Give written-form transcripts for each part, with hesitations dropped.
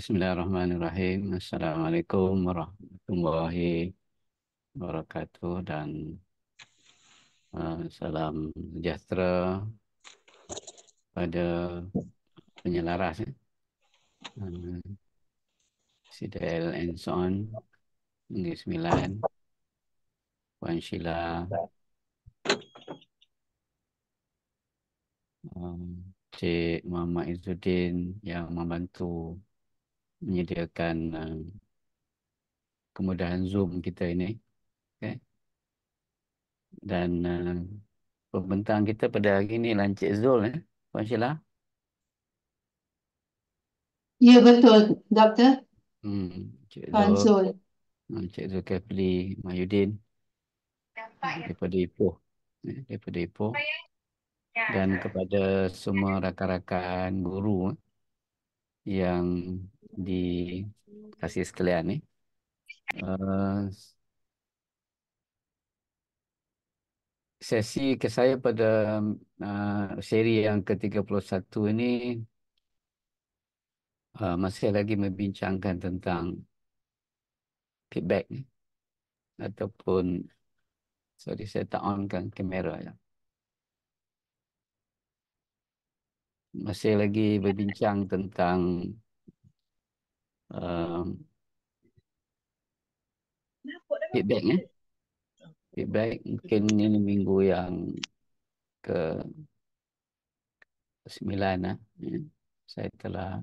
Bismillahirrahmanirrahim. Assalamualaikum warahmatullahi wabarakatuh dan salam sejahtera pada penyelaras Sidel and so on, Negeri Sembilan, Puan Sheila, Cik Muhammad Izzuddin yang membantu menyediakan kemudahan Zoom kita ini. Okay. Dan pembentang kita pada hari ini Encik Zul, Puan Sheila. Ya betul, Doktor Encik Fan Zul, Zul. Encik Zulkifli Mahyudin daripada Ipoh. Daripada Ipoh. Dan kepada semua rakan-rakan guru yang dikasih sekalian ni. Sesi ke saya pada seri yang ke-31 ini masih lagi membincangkan tentang feedback ni. Ataupun, sorry saya tak onkan kamera ya. Masih lagi berbincang tentang feedback ya. Feedback mungkin ini minggu yang ke-9 ya. Saya telah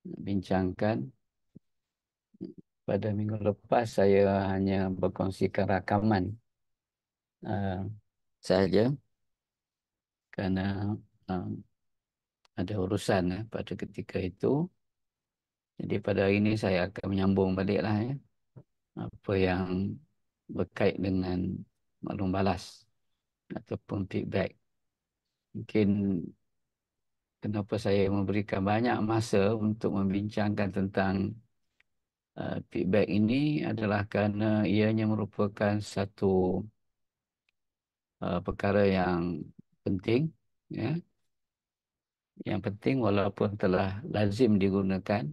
bincangkan. Pada minggu lepas saya hanya berkongsikan rakaman sahaja kerana ada urusan pada ketika itu. Jadi pada hari ini saya akan menyambung baliklah ya, apa yang berkait dengan maklum balas ataupun feedback. Mungkin kenapa saya memberikan banyak masa untuk membincangkan tentang feedback ini adalah kerana ianya merupakan satu perkara yang penting, ya. Yang penting walaupun telah lazim digunakan,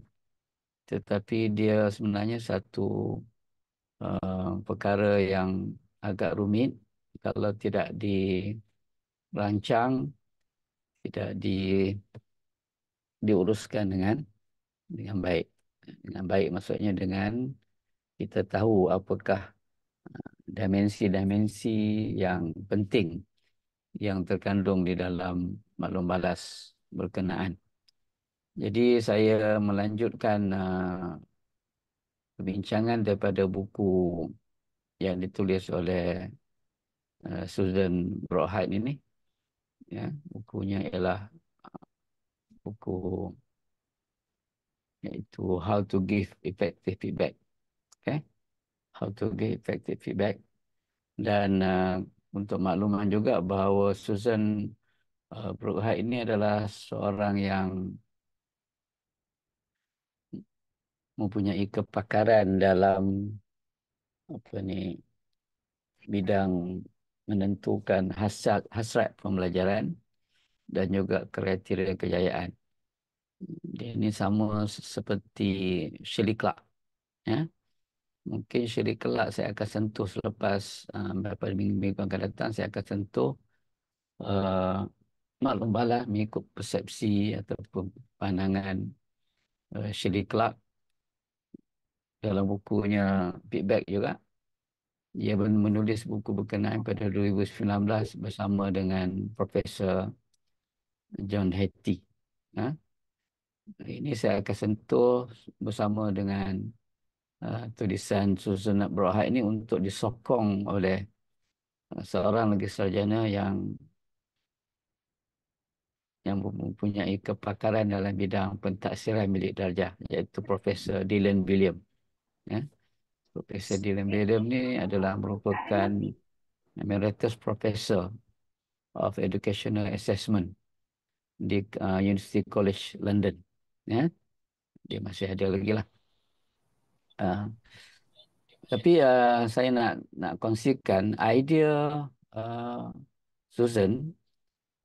tetapi dia sebenarnya satu perkara yang agak rumit kalau tidak dirancang, tidak diuruskan dengan baik. Dengan baik maksudnya dengan kita tahu apakah dimensi-dimensi yang penting yang terkandung di dalam maklum balas berkenaan. Jadi saya melanjutkan perbincangan daripada buku yang ditulis oleh Susan Broadhide ini. Ya, bukunya ialah buku iaitu How to Give Effective Feedback. Okay? How to Give Effective Feedback. Dan untuk makluman juga bahawa Susan Broadhide ini adalah seorang yang mempunyai kepakaran dalam bidang menentukan hasrat pembelajaran dan juga kriteria kejayaan. Dia ini sama seperti Shirley Clark. Ya. Mungkin Shirley Clark saya akan sentuh selepas beberapa minggu akan datang. Saya akan sentuh maklum balas mengikut persepsi ataupun pandangan Shirley Clark dalam bukunya Feedback juga. Dia menulis buku berkenaan pada 2019 bersama dengan Profesor John Hattie. Ini saya akan sentuh bersama dengan tulisan Susan Broadhide ini untuk disokong oleh seorang lagi sarjana yang mempunyai kepakaran dalam bidang pentaksiran bilik darjah, iaitu Profesor Dylan William. Ya. Profesor Dylan William ni adalah merupakan Emeritus Professor of Educational Assessment di University College London. Ya. Dia masih ada lagi lah. Tapi saya nak kongsikan idea Susan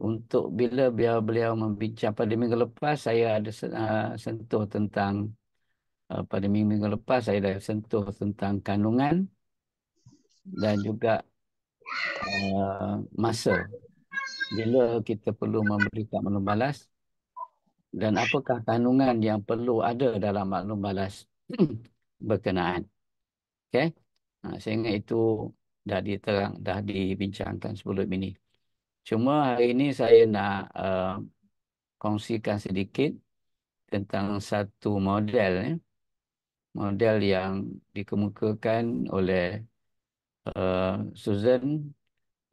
untuk bila beliau membincang pada minggu lepas, saya ada sentuh tentang pada minggu-minggu lepas saya dah sentuh tentang kandungan dan juga masa bila kita perlu memberikan maklum balas dan apakah kandungan yang perlu ada dalam maklum balas berkenaan. Okey. Saya ingat itu dah dibincangkan sebelum ini. Cuma hari ini saya nak kongsikan sedikit tentang satu model, model yang dikemukakan oleh Susan,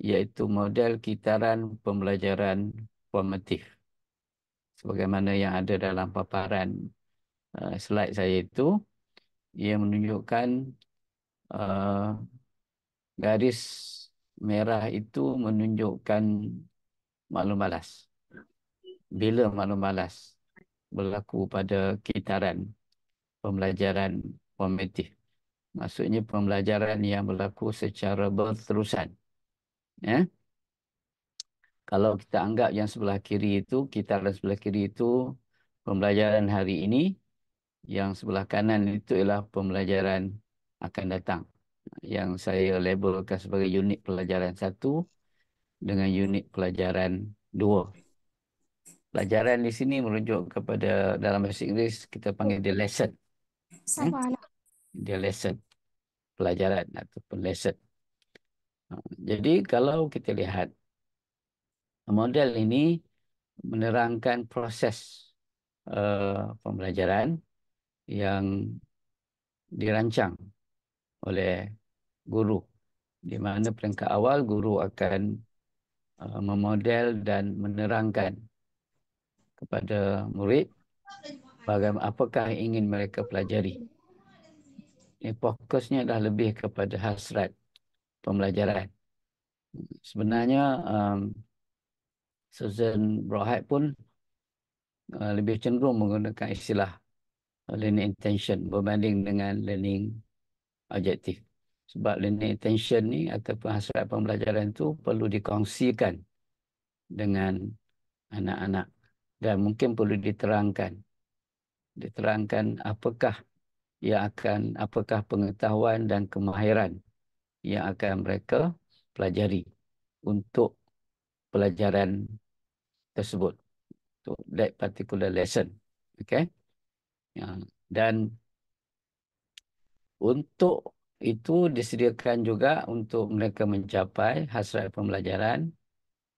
iaitu model kitaran pembelajaran formatif. Sebagaimana yang ada dalam paparan slide saya itu, ia menunjukkan garis merah itu menunjukkan maklum balas. Bila maklum balas berlaku pada kitaran pembelajaran formatif. Maksudnya pembelajaran yang berlaku secara berterusan. Ya. Kalau kita anggap yang sebelah kiri itu, kitaran sebelah kiri itu pembelajaran hari ini, yang sebelah kanan itu ialah pembelajaran akan datang. Yang saya labelkan sebagai unit pelajaran 1 dengan unit pelajaran 2. Pelajaran di sini merujuk kepada dalam bahasa Inggeris kita panggil dia lesson. Ya? Dia lesson, pelajaran ataupun lesson. Jadi kalau kita lihat model ini menerangkan proses pembelajaran yang dirancang oleh guru, di mana peringkat awal guru akan memodel dan menerangkan kepada murid bagaimana apakah yang ingin mereka pelajari. Fokusnya adalah lebih kepada hasrat pembelajaran. Sebenarnya Susan Broadhead pun lebih cenderung menggunakan istilah learning intention berbanding dengan learning objective. Sebab learning intention ni ataupun hasrat pembelajaran tu perlu dikongsikan dengan anak-anak dan mungkin perlu diterangkan apakah pengetahuan dan kemahiran yang akan mereka pelajari untuk pelajaran tersebut, untuk that particular lesson. Okay? Ya. Dan untuk itu disediakan juga untuk mereka mencapai hasrat pembelajaran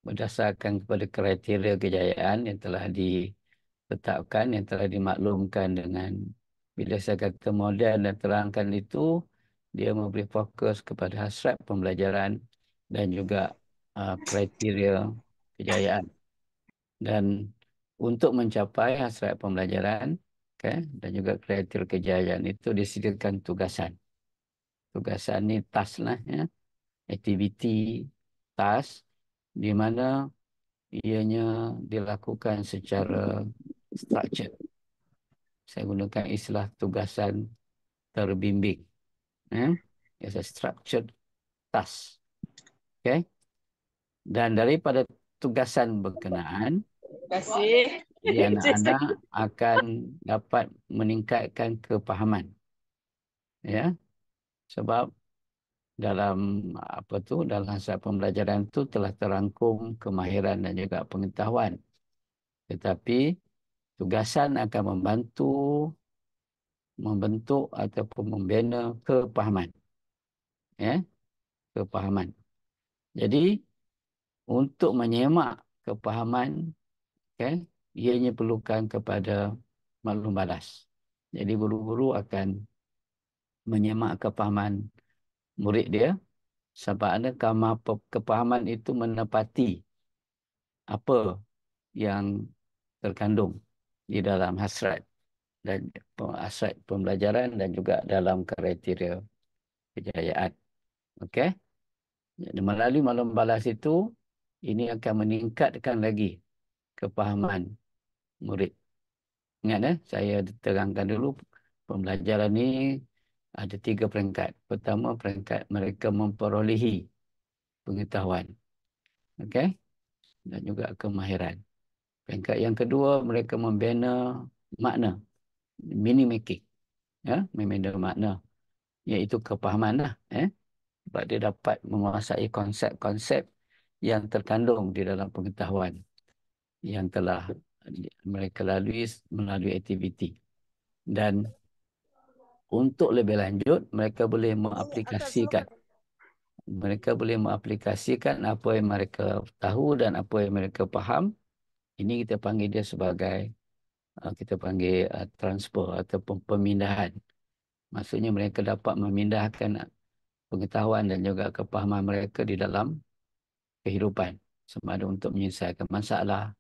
berdasarkan kepada kriteria kejayaan yang telah ditetapkan, yang telah dimaklumkan dengan, bila saya kata model dan terangkan itu, dia memberi fokus kepada hasrat pembelajaran dan juga kriteria kejayaan. Dan untuk mencapai hasrat pembelajaran, okay, dan juga kriteria kejayaan itu disediakan tugasan. Tugasan ni task lah, ya. Aktiviti, task, di mana ianya dilakukan secara structured. Saya gunakan istilah tugasan terbimbing. It's a structured task. Okay? Dan daripada tugasan berkenaan, anak-anak akan dapat meningkatkan kepahaman. Ya, sebab dalam dalam hasrat pembelajaran itu telah terangkum kemahiran dan juga pengetahuan. Tetapi tugasan akan membentuk ataupun membina kepahaman. Ya, kepahaman. Jadi untuk menyemak kepahaman, okay, ianya perlukan kepada maklum balas. Jadi guru-guru akan menyemak kepahaman murid dia sampai ada kepahaman itu menepati apa yang terkandung di dalam hasrat pembelajaran dan juga dalam kriteria kejayaan. Okey. Jadi melalui maklum balas itu, ini akan meningkatkan lagi kepahaman murid. Ingat, saya terangkan dulu pembelajaran ini ada 3 peringkat. Pertama, peringkat mereka memperolehi pengetahuan. Okey? Dan juga kemahiran. Peringkat yang kedua, mereka membina makna, meaning making. ya, member makna, iaitu kepahaman lah, sebab dia dapat menguasai konsep-konsep yang terkandung di dalam pengetahuan yang telah mereka lalui melalui aktiviti. Dan untuk lebih lanjut, mereka boleh mengaplikasikan apa yang mereka tahu dan apa yang mereka faham. Ini kita panggil dia sebagai transfer ataupun pemindahan. Maksudnya mereka dapat memindahkan pengetahuan dan juga kepahaman mereka di dalam kehidupan, sama ada untuk menyelesaikan masalah,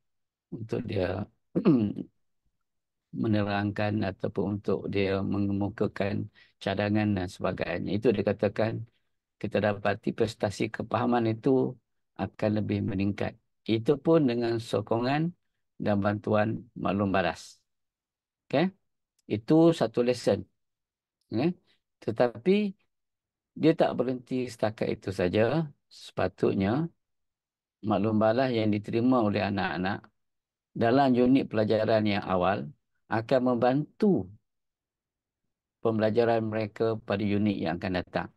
untuk dia menerangkan ataupun untuk dia mengemukakan cadangan dan sebagainya. Itu dikatakan kita dapati prestasi kepahaman itu akan lebih meningkat. Itu pun dengan sokongan dan bantuan maklum balas. Okay? Itu satu lesson. Okay? Tetapi dia tak berhenti setakat itu saja. Sepatutnya maklum balas yang diterima oleh anak-anak dalam unit pelajaran yang awal akan membantu pembelajaran mereka pada unit yang akan datang.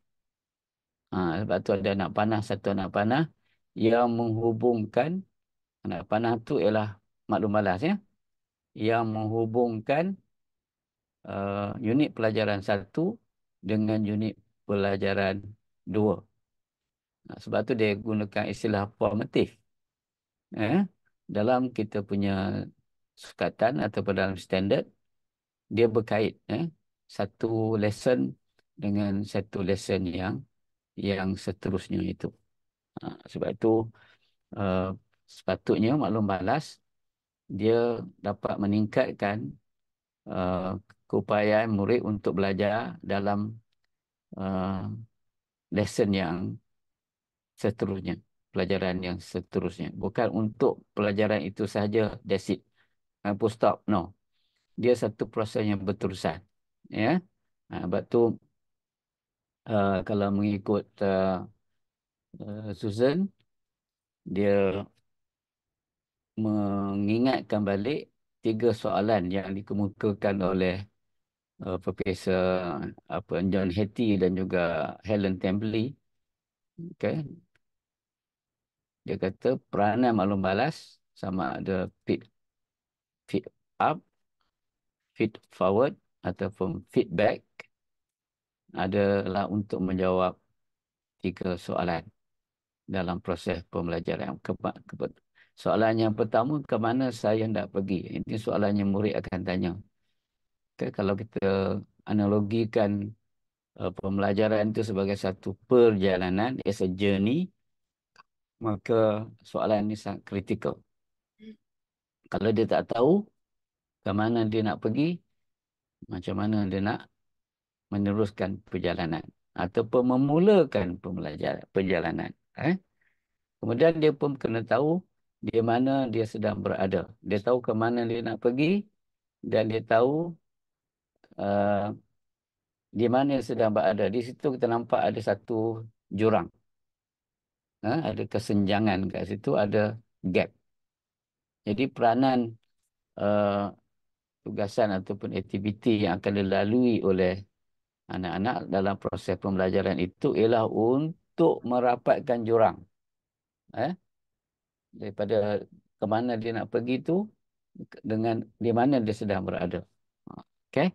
Sebab tu ada satu anak panah yang menghubungkan, anak panah tu ialah maklum balas, ya, yang menghubungkan unit pelajaran 1 dengan unit pelajaran 2. Sebab tu dia gunakan istilah formatif. Dalam kita punya sukatan ataupun dalam standard, dia berkait, satu lesson dengan satu lesson yang seterusnya itu. Sebab itu uh, sepatutnya maklum balas dia dapat meningkatkan uh, keupayaan murid untuk belajar dalam uh, lesson yang seterusnya, pelajaran yang seterusnya. Bukan untuk pelajaran itu sahaja, that's it, full stop, no. Dia satu proses yang berterusan, ya. Sebab tu kalau mengikut Susan, dia mengingatkan balik 3 soalan yang dikemukakan oleh Profesor John Hattie dan juga Helen Templey. Okay. Dia kata peranan maklum balas sama ada feed up, feed forward ataupun feedback adalah untuk menjawab 3 soalan dalam proses pembelajaran. Soalan yang pertama, ke mana saya hendak pergi? Ini soalan yang murid akan tanya. Okay, kalau kita analogikan pembelajaran itu sebagai satu perjalanan, as a journey, maka soalan ini sangat kritikal. Kalau dia tak tahu ke mana dia nak pergi, macam mana dia nak meneruskan perjalanan ataupun memulakan perjalanan. Kemudian dia pun kena tahu di mana dia sedang berada. Dia tahu ke mana dia nak pergi dan dia tahu uh, di mana dia sedang berada. Di situ kita nampak ada satu jurang. Ada kesenjangan kat situ, ada gap. Jadi peranan uh, tugasan ataupun aktiviti yang akan dilalui oleh anak-anak dalam proses pembelajaran itu ialah untuk merapatkan jurang. Daripada ke mana dia nak pergi tu dengan di mana dia sedang berada. Okey.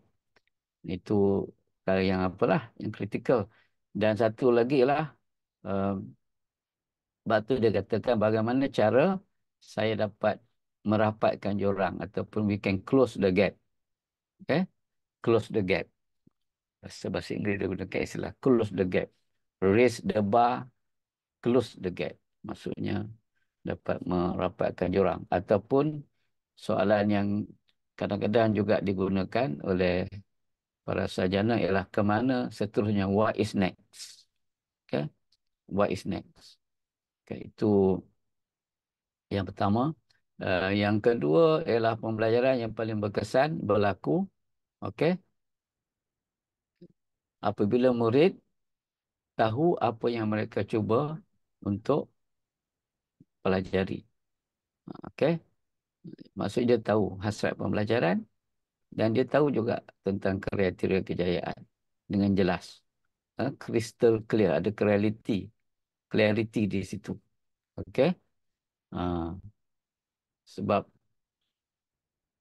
Itu perkara yang apalah, yang kritikal. Dan satu lagi lah, sebab tu dia katakan bagaimana cara saya dapat merapatkan jurang ataupun we can close the gap. Okay? Close the gap. Bahasa Inggeris dia gunakan istilah close the gap. Raise the bar, close the gap. Maksudnya dapat merapatkan jurang. Ataupun soalan yang kadang-kadang juga digunakan oleh para sarjana ialah ke mana seterusnya, what is next. Okay? What is next. Okay, itu yang pertama. Yang kedua ialah pembelajaran yang paling berkesan berlaku, okay, apabila murid tahu apa yang mereka cuba untuk pelajari. Okay? Maksud dia tahu hasrat pembelajaran, Dan dia tahu juga tentang kriteria kejayaan dengan jelas. Crystal clear, ada clarity di situ. Okey? Ha, sebab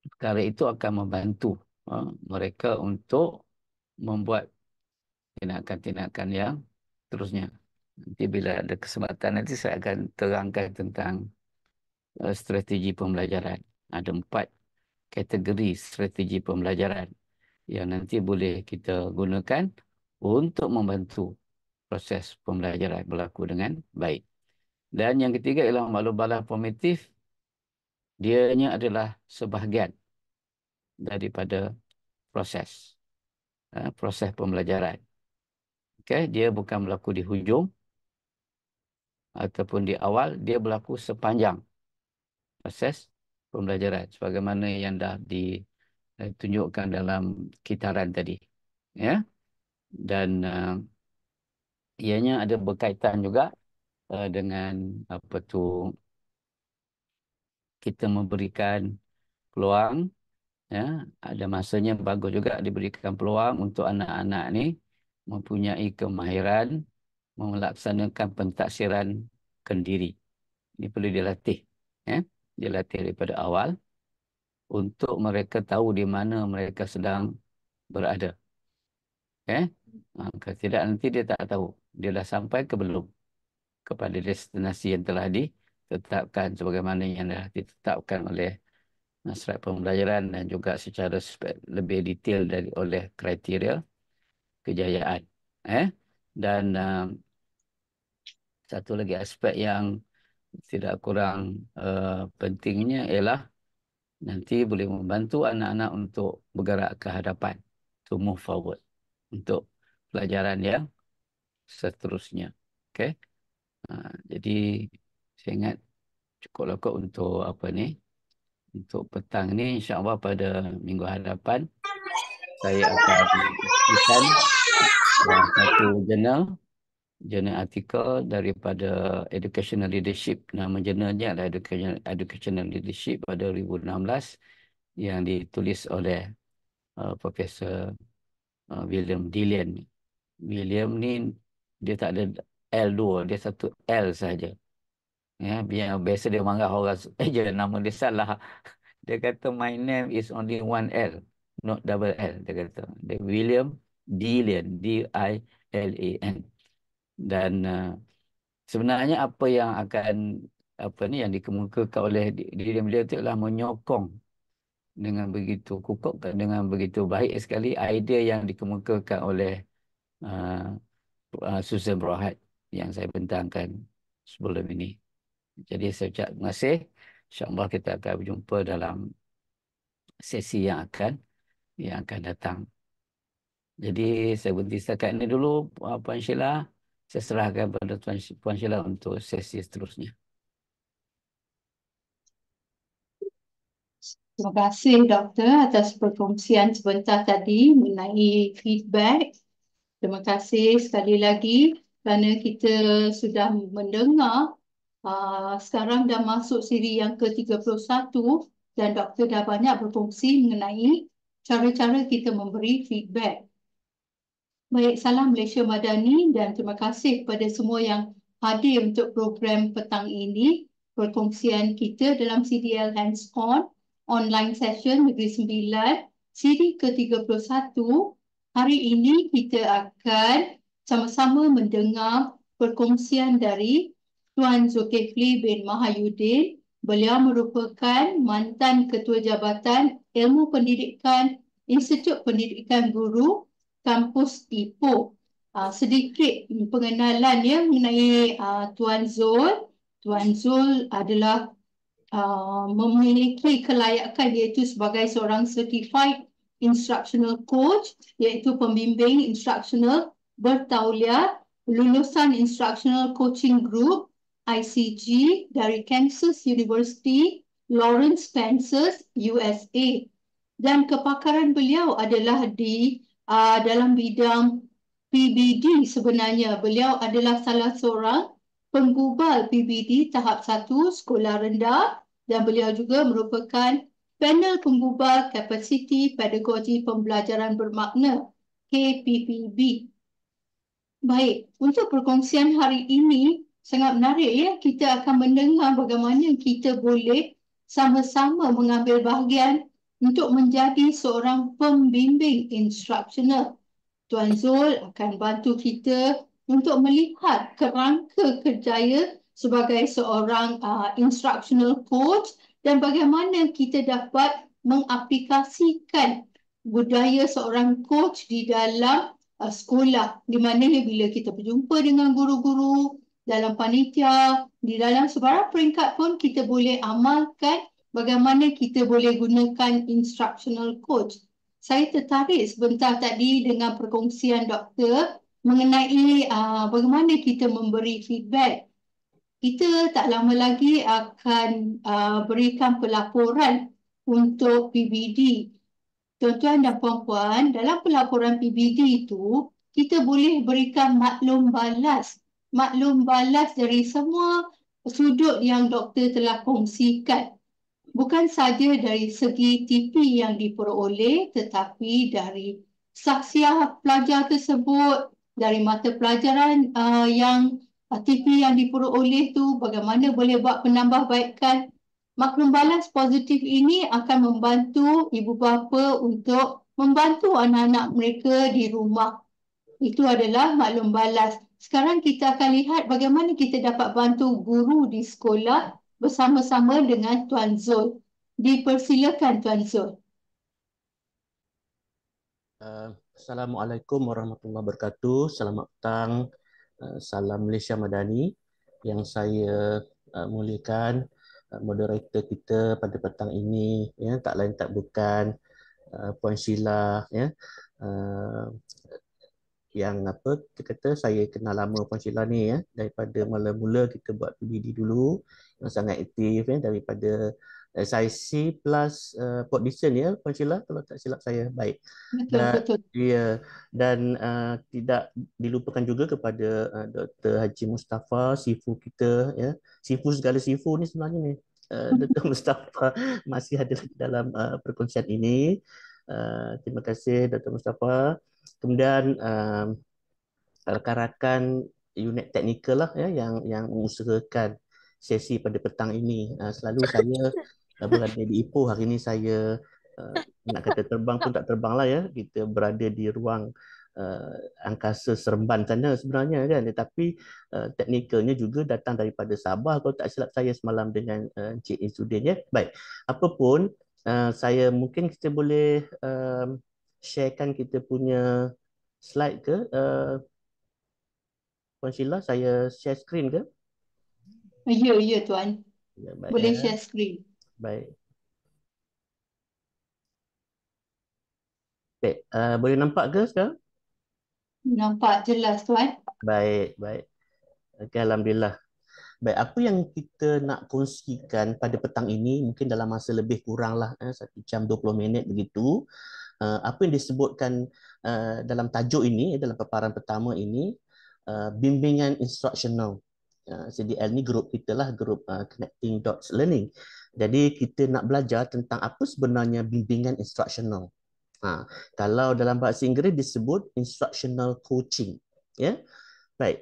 perkara itu akan membantu mereka untuk membuat tindakan-tindakan yang terusnya. Nanti bila ada kesempatan nanti saya akan terangkan tentang strategi pembelajaran. Ada 4 kategori strategi pembelajaran yang nanti boleh kita gunakan untuk membantu proses pembelajaran berlaku dengan baik. Dan yang ketiga ialah maklum balas formatif. Dianya adalah sebahagian daripada proses pembelajaran. Okay? Dia bukan berlaku di hujung ataupun di awal, dia berlaku sepanjang proses pembelajaran sebagaimana yang dah ditunjukkan dalam kitaran tadi. Ya. Dan ianya ada berkaitan juga dengan apa tu, kita memberikan peluang, ya, ada masanya bagus juga diberikan peluang untuk anak-anak ni mempunyai kemahiran melaksanakan pentaksiran kendiri. Ini perlu dilatih, ya. Dilatih daripada awal untuk mereka tahu di mana mereka sedang berada. Kalau tidak nanti dia tak tahu dia dah sampai ke belum kepada destinasi yang telah ditetapkan sebagaimana yang dah ditetapkan oleh Nasrat Pembelajaran dan juga secara lebih detail oleh kriteria kejayaan. Dan satu lagi aspek yang tidak kurang pentingnya ialah nanti boleh membantu anak-anak untuk bergerak ke hadapan, to move forward untuk pelajaran yang seterusnya. Okey. Jadi saya ingat cukup kot untuk apa ni, untuk petang ni. InsyaAllah pada minggu hadapan saya akan kongsikan satu jurnal artikel daripada Educational Leadership. Nama jurnalnya adalah Educational Leadership pada 2016 yang ditulis oleh Profesor William Dillon. William ni dia tak ada L2, dia satu L saja. Ya, biasa dia marah orang je nama dia salah. Dia kata my name is only one L, not double L. Dia kata dia William Dillon, Dillan. Dan sebenarnya apa yang akan yang dikemukakan oleh diri beliau itu adalah menyokong dengan begitu kukuh, dengan begitu baik sekali idea yang dikemukakan oleh Susan Brohad yang saya bentangkan sebelum ini. Jadi saya ucap terima kasih. InsyaAllah kita akan berjumpa dalam sesi yang akan datang. Jadi saya berhenti setakat ini dulu, Puan Sheila. Saya serahkan kepada Puan Sheila untuk sesi seterusnya. Terima kasih Doktor atas perkongsian sebentar tadi mengenai feedback. Terima kasih sekali lagi kerana kita sudah mendengar sekarang dah masuk siri yang ke-31 dan Doktor dah banyak berkongsi mengenai cara-cara kita memberi feedback. Baik, salam Malaysia Madani dan terima kasih kepada semua yang hadir untuk program petang ini. Perkongsian kita dalam CDL Hands-On online session Negeri Sembilan, siri ke-31. Hari ini kita akan sama-sama mendengar perkongsian dari Tuan Zulkifli bin Mahayuddin. Beliau merupakan mantan Ketua Jabatan Ilmu Pendidikan Institut Pendidikan Guru Kampus Ipoh. Sedikit pengenalan ya mengenai Tuan Zul. Tuan Zul adalah memiliki kelayakan iaitu sebagai seorang certified instructional coach, iaitu pembimbing instructional bertauliah, lulusan Instructional Coaching Group ICG dari Kansas University, Lawrence, Kansas, USA. Dan kepakaran beliau adalah di dalam bidang PBD sebenarnya. Beliau adalah salah seorang penggubal PBD tahap 1 sekolah rendah dan beliau juga merupakan Panel Pembubar Kapasiti Pedagogi Pembelajaran Bermakna, KPPB. Baik, untuk perkongsian hari ini sangat menarik ya. Kita akan mendengar bagaimana kita boleh sama-sama mengambil bahagian untuk menjadi seorang pembimbing instructional. Tuan Zul akan bantu kita untuk melihat kerangka kerjaya sebagai seorang instructional coach dan bagaimana kita dapat mengaplikasikan budaya seorang coach di dalam sekolah, di mana bila kita berjumpa dengan guru-guru dalam panitia, di dalam sebarang peringkat pun kita boleh amalkan bagaimana kita boleh gunakan instructional coach. Saya tertarik sebentar tadi dengan perkongsian doktor mengenai bagaimana kita memberi feedback. Kita tak lama lagi akan berikan pelaporan untuk PBD. Tuan-tuan dan puan-puan, dalam pelaporan PBD itu, kita boleh berikan maklum balas. Maklum balas dari semua sudut yang doktor telah kongsikan. Bukan saja dari segi TP yang diperoleh, tetapi dari saksiah pelajar tersebut, dari mata pelajaran yang TP yang diperoleh tu, bagaimana boleh buat penambahbaikan. Maklum balas positif ini akan membantu ibu bapa untuk membantu anak-anak mereka di rumah. Itu adalah maklum balas. Sekarang kita akan lihat bagaimana kita dapat bantu guru di sekolah bersama-sama dengan Tuan Zul. Dipersilakan Tuan Zul. Assalamualaikum warahmatullahi wabarakatuh. Selamat petang. Salam Malaysia Madani. Yang saya muliakan moderator kita pada petang ini, ya, tak lain tak bukan Puan Sheila, ya. Yang apa kita kata, saya kenal lama Puan Sheila ni, ya, daripada mula-mula kita buat PBD dulu, yang sangat aktif, ya, daripada SIC plus Port Dickson, ya Puan Sheila, kalau tak silap saya. Baik. Dan Betul-betul. ya, dan tidak dilupakan juga kepada Dr. Haji Mustafa, sifu kita, ya. Sifu segala sifu ni sebenarnya ni. Dr. Mustafa masih ada dalam perkongsian ini. Terima kasih Dr. Mustafa. Kemudian rakan-rakan unit teknikal lah, ya, yang mengusahakan sesi pada petang ini. Selalu saya berada di Ipoh. Hari ini saya nak kata terbang pun tak terbang lah, ya. Kita berada di ruang angkasa Seremban sana sebenarnya, kan. Tetapi teknikalnya juga datang daripada Sabah, kalau tak silap saya semalam dengan Encik Izzuddin, ya. Baik. Apapun, saya mungkin kita boleh sharekan kita punya slide ke, Puan Sheila, saya share screen ke? Ya, Tuan. Ya, baik, Boleh ya. share screen. Baik. Okay. Boleh nampak ke sekarang? Nampak jelas Tuan. Baik, baik. Okay, Alhamdulillah. Baik, apa yang kita nak kongsikan pada petang ini, mungkin dalam masa lebih kuranglah 1 jam 20 minit begitu. Apa yang disebutkan dalam tajuk ini, dalam paparan pertama ini, bimbingan instructional. CDL ni grup kita lah, grup Connecting Dots Learning. Jadi kita nak belajar tentang apa sebenarnya bimbingan instructional. Kalau dalam bahasa Inggeris disebut instructional coaching. Ya, baik.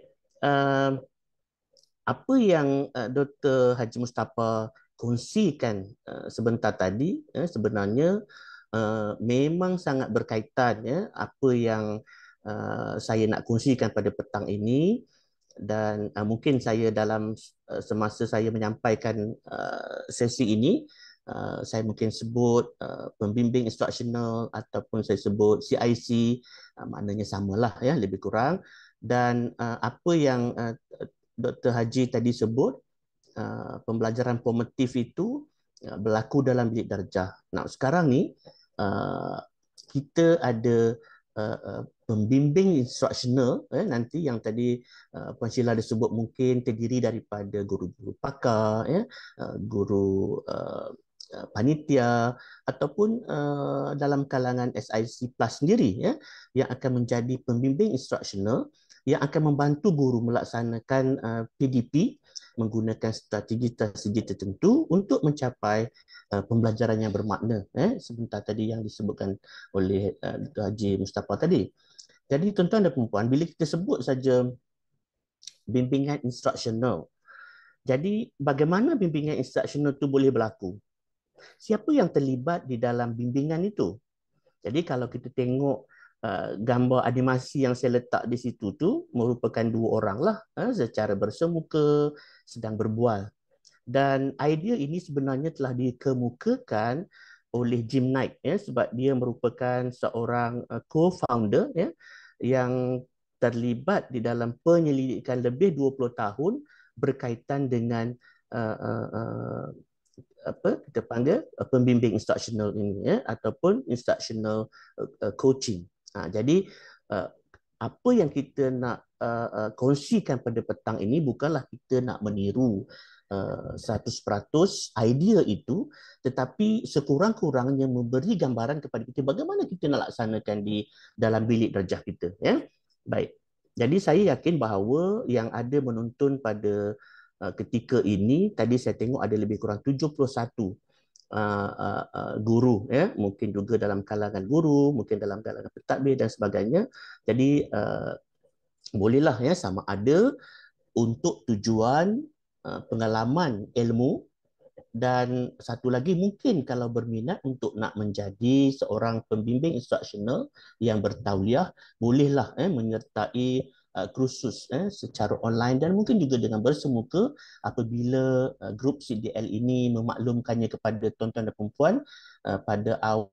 Apa yang Dr. Haji Mustafa kongsikan sebentar tadi, sebenarnya memang sangat berkaitan, ya, apa yang saya nak kongsikan pada petang ini. Dan mungkin saya dalam semasa saya menyampaikan sesi ini, saya mungkin sebut pembimbing instructional ataupun saya sebut CIC, maknanya samalah, ya, lebih kurang. Dan apa yang Dr. Haji tadi sebut, pembelajaran formatif itu berlaku dalam bilik darjah. Nah, sekarang ni kita ada pembimbing instructional, nanti yang tadi Puan Sheila ada sebut, mungkin terdiri daripada guru-guru pakar, ya, guru panitia, ataupun dalam kalangan SIC Plus sendiri, ya, yang akan menjadi pembimbing instructional yang akan membantu guru melaksanakan PDP menggunakan strategi-strategi tertentu untuk mencapai pembelajaran yang bermakna, sebentar tadi yang disebutkan oleh Dr. Haji Mustafa tadi. Jadi tuan-tuan dan puan-puan, bila kita sebut saja bimbingan instruksional, jadi bagaimana bimbingan instruksional itu boleh berlaku? Siapa yang terlibat di dalam bimbingan itu? Jadi kalau kita tengok gambar animasi yang saya letak di situ tu merupakan dua orang lah, secara bersemuka sedang berbual. Dan idea ini sebenarnya telah dikemukakan oleh Jim Knight, sebab dia merupakan seorang co-founder yang terlibat di dalam penyelidikan lebih 20 tahun berkaitan dengan uh, uh, uh, apa kita panggil pembimbing instruksional ini, ataupun instructional coaching. Jadi apa yang kita nak kongsikan pada petang ini bukanlah kita nak meniru 100% idea itu, tetapi sekurang-kurangnya memberi gambaran kepada kita bagaimana kita nak laksanakan di dalam bilik darjah kita, ya. Baik. Jadi saya yakin bahawa yang ada menonton pada ketika ini, tadi saya tengok ada lebih kurang 71 guru, ya, mungkin juga dalam kalangan guru, mungkin dalam kalangan pentadbir dan sebagainya. Jadi bolehlah, ya, sama ada untuk tujuan pengalaman ilmu, dan satu lagi mungkin kalau berminat untuk nak menjadi seorang pembimbing instruksional yang bertauliah, bolehlah menyertai kursus secara online dan mungkin juga dengan bersemuka apabila grup CDL ini memaklumkannya kepada tuan-tuan dan puan-puan pada awal,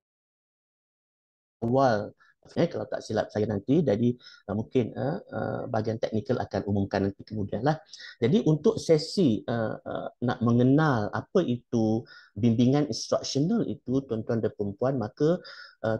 kalau tak silap saya nanti. Jadi mungkin bahagian teknikal akan umumkan nanti kemudian lah. Jadi untuk sesi nak mengenal apa itu bimbingan instruksional itu, tuan-tuan dan puan-puan, maka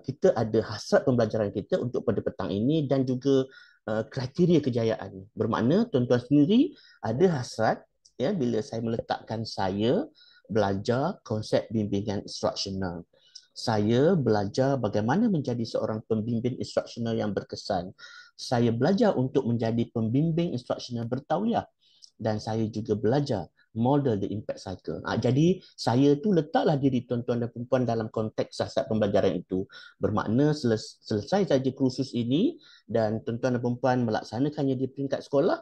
kita ada hasrat pembelajaran kita untuk pada petang ini dan juga kriteria kejayaan. Bermakna tuan-tuan sendiri ada hasrat, ya, bila saya meletakkan saya belajar konsep bimbingan instruksional, saya belajar bagaimana menjadi seorang pembimbing instruksional yang berkesan. Saya belajar untuk menjadi pembimbing instruksional bertauliah. Dan saya juga belajar model the impact cycle. Jadi saya tu letaklah diri tuan-tuan dan puan-puan dalam konteks siasat pembelajaran itu. Bermakna selesai saja kursus ini dan tuan-tuan dan puan-puan melaksanakannya di peringkat sekolah,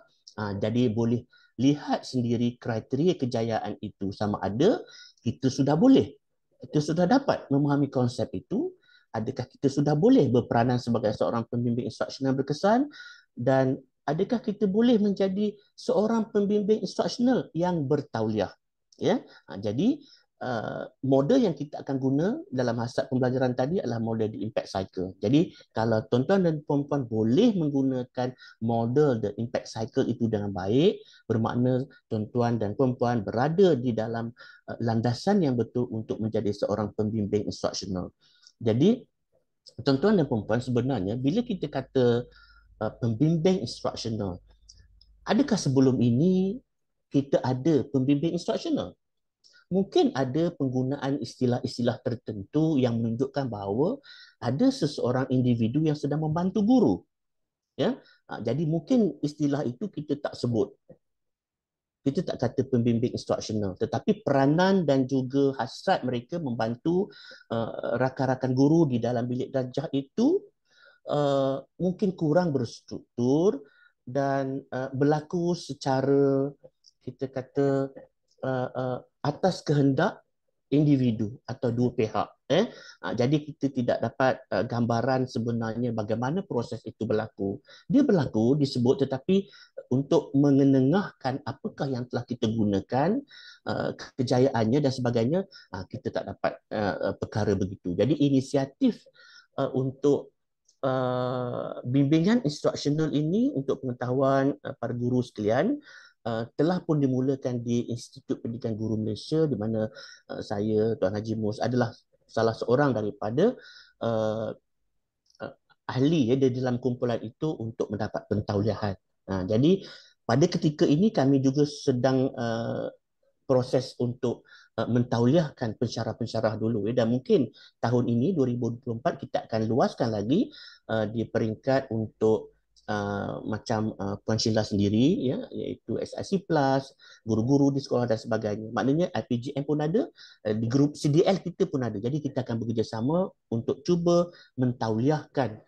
jadi boleh lihat sendiri kriteria kejayaan itu, sama ada kita sudah boleh, kita sudah dapat memahami konsep itu, adakah kita sudah boleh berperanan sebagai seorang pembimbing instruksional berkesan, dan adakah kita boleh menjadi seorang pembimbing instruksional yang bertauliah, ya. Jadi model yang kita akan guna dalam hasrat pembelajaran tadi adalah model the impact cycle. Jadi kalau tuan-tuan dan puan-puan boleh menggunakan model the impact cycle itu dengan baik, bermakna tuan-tuan dan puan-puan berada di dalam landasan yang betul untuk menjadi seorang pembimbing instruksional. Jadi tuan-tuan dan puan-puan, sebenarnya bila kita kata pembimbing instruksional, adakah sebelum ini kita ada pembimbing instruksional? Mungkin ada penggunaan istilah-istilah tertentu yang menunjukkan bahawa ada seseorang individu yang sedang membantu guru, ya. Jadi mungkin istilah itu kita tak sebut, kita tak kata pembimbing instruksional, tetapi peranan dan juga hasrat mereka membantu rakan-rakan guru di dalam bilik darjah itu mungkin kurang berstruktur dan berlaku secara, kita kata, atas kehendak individu atau dua pihak. Jadi kita tidak dapat gambaran sebenarnya bagaimana proses itu berlaku. Dia berlaku, disebut, tetapi untuk mengenengahkan apakah yang telah kita gunakan, kejayaannya dan sebagainya, kita tak dapat perkara begitu. Jadi inisiatif untuk bimbingan instruksional ini untuk pengetahuan para guru sekalian telah pun dimulakan di Institut Pendidikan Guru Malaysia, di mana saya, Tuan Haji Mus, adalah salah seorang daripada ahli di dalam kumpulan itu untuk mendapat pentauliahan. Jadi pada ketika ini kami juga sedang proses untuk mentauliahkan pensyarah-pensyarah dulu, dan mungkin tahun ini 2024 kita akan luaskan lagi di peringkat untuk macam Puan Sheila sendiri, ya, iaitu SIC Plus, guru-guru di sekolah dan sebagainya. Maknanya IPGM pun ada, di grup CDL kita pun ada. Jadi kita akan bekerjasama untuk cuba mentauliahkan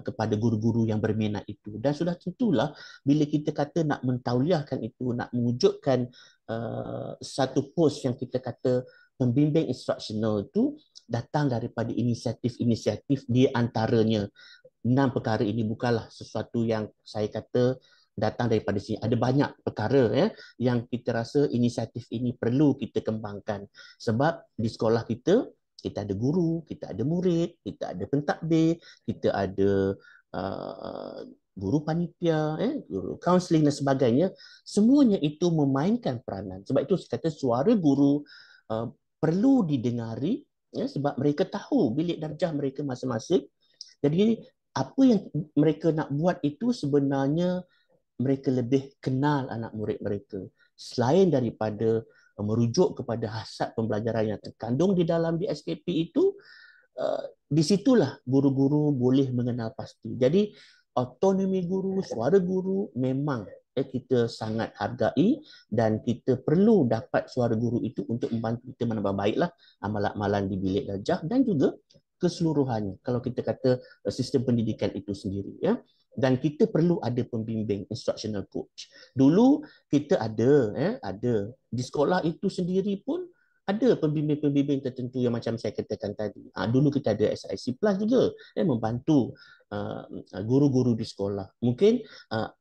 kepada guru-guru yang berminat itu. Dan sudah tentulah bila kita kata nak mentauliahkan itu, nak mewujudkan satu pos yang kita kata pembimbing instruksional itu datang daripada inisiatif-inisiatif, di antaranya 6 perkara ini bukanlah sesuatu yang saya kata datang daripada sini. Ada banyak perkara yang kita rasa inisiatif ini perlu kita kembangkan. Sebab di sekolah kita, kita ada guru, kita ada murid, kita ada pentadbir, kita ada guru panitia, guru kaunseling dan sebagainya. Semuanya itu memainkan peranan. Sebab itu saya kata suara guru perlu didengari, sebab mereka tahu bilik darjah mereka masing-masing. Jadi apa yang mereka nak buat itu sebenarnya mereka lebih kenal anak murid mereka. Selain daripada merujuk kepada hasrat pembelajaran yang terkandung di dalam DSKP itu, di situlah guru-guru boleh mengenal pasti. Jadi autonomi guru, suara guru memang kita sangat hargai, dan kita perlu dapat suara guru itu untuk membantu kita menambah baiklah amalan-amalan di bilik darjah dan juga keseluruhannya kalau kita kata sistem pendidikan itu sendiri, ya. Dan kita perlu ada pembimbing instructional coach. Dulu kita ada di sekolah itu sendiri pun ada pembimbing-pembimbing tertentu yang macam saya katakan tadi. Dulu kita ada SIC Plus juga membantu guru-guru di sekolah. Mungkin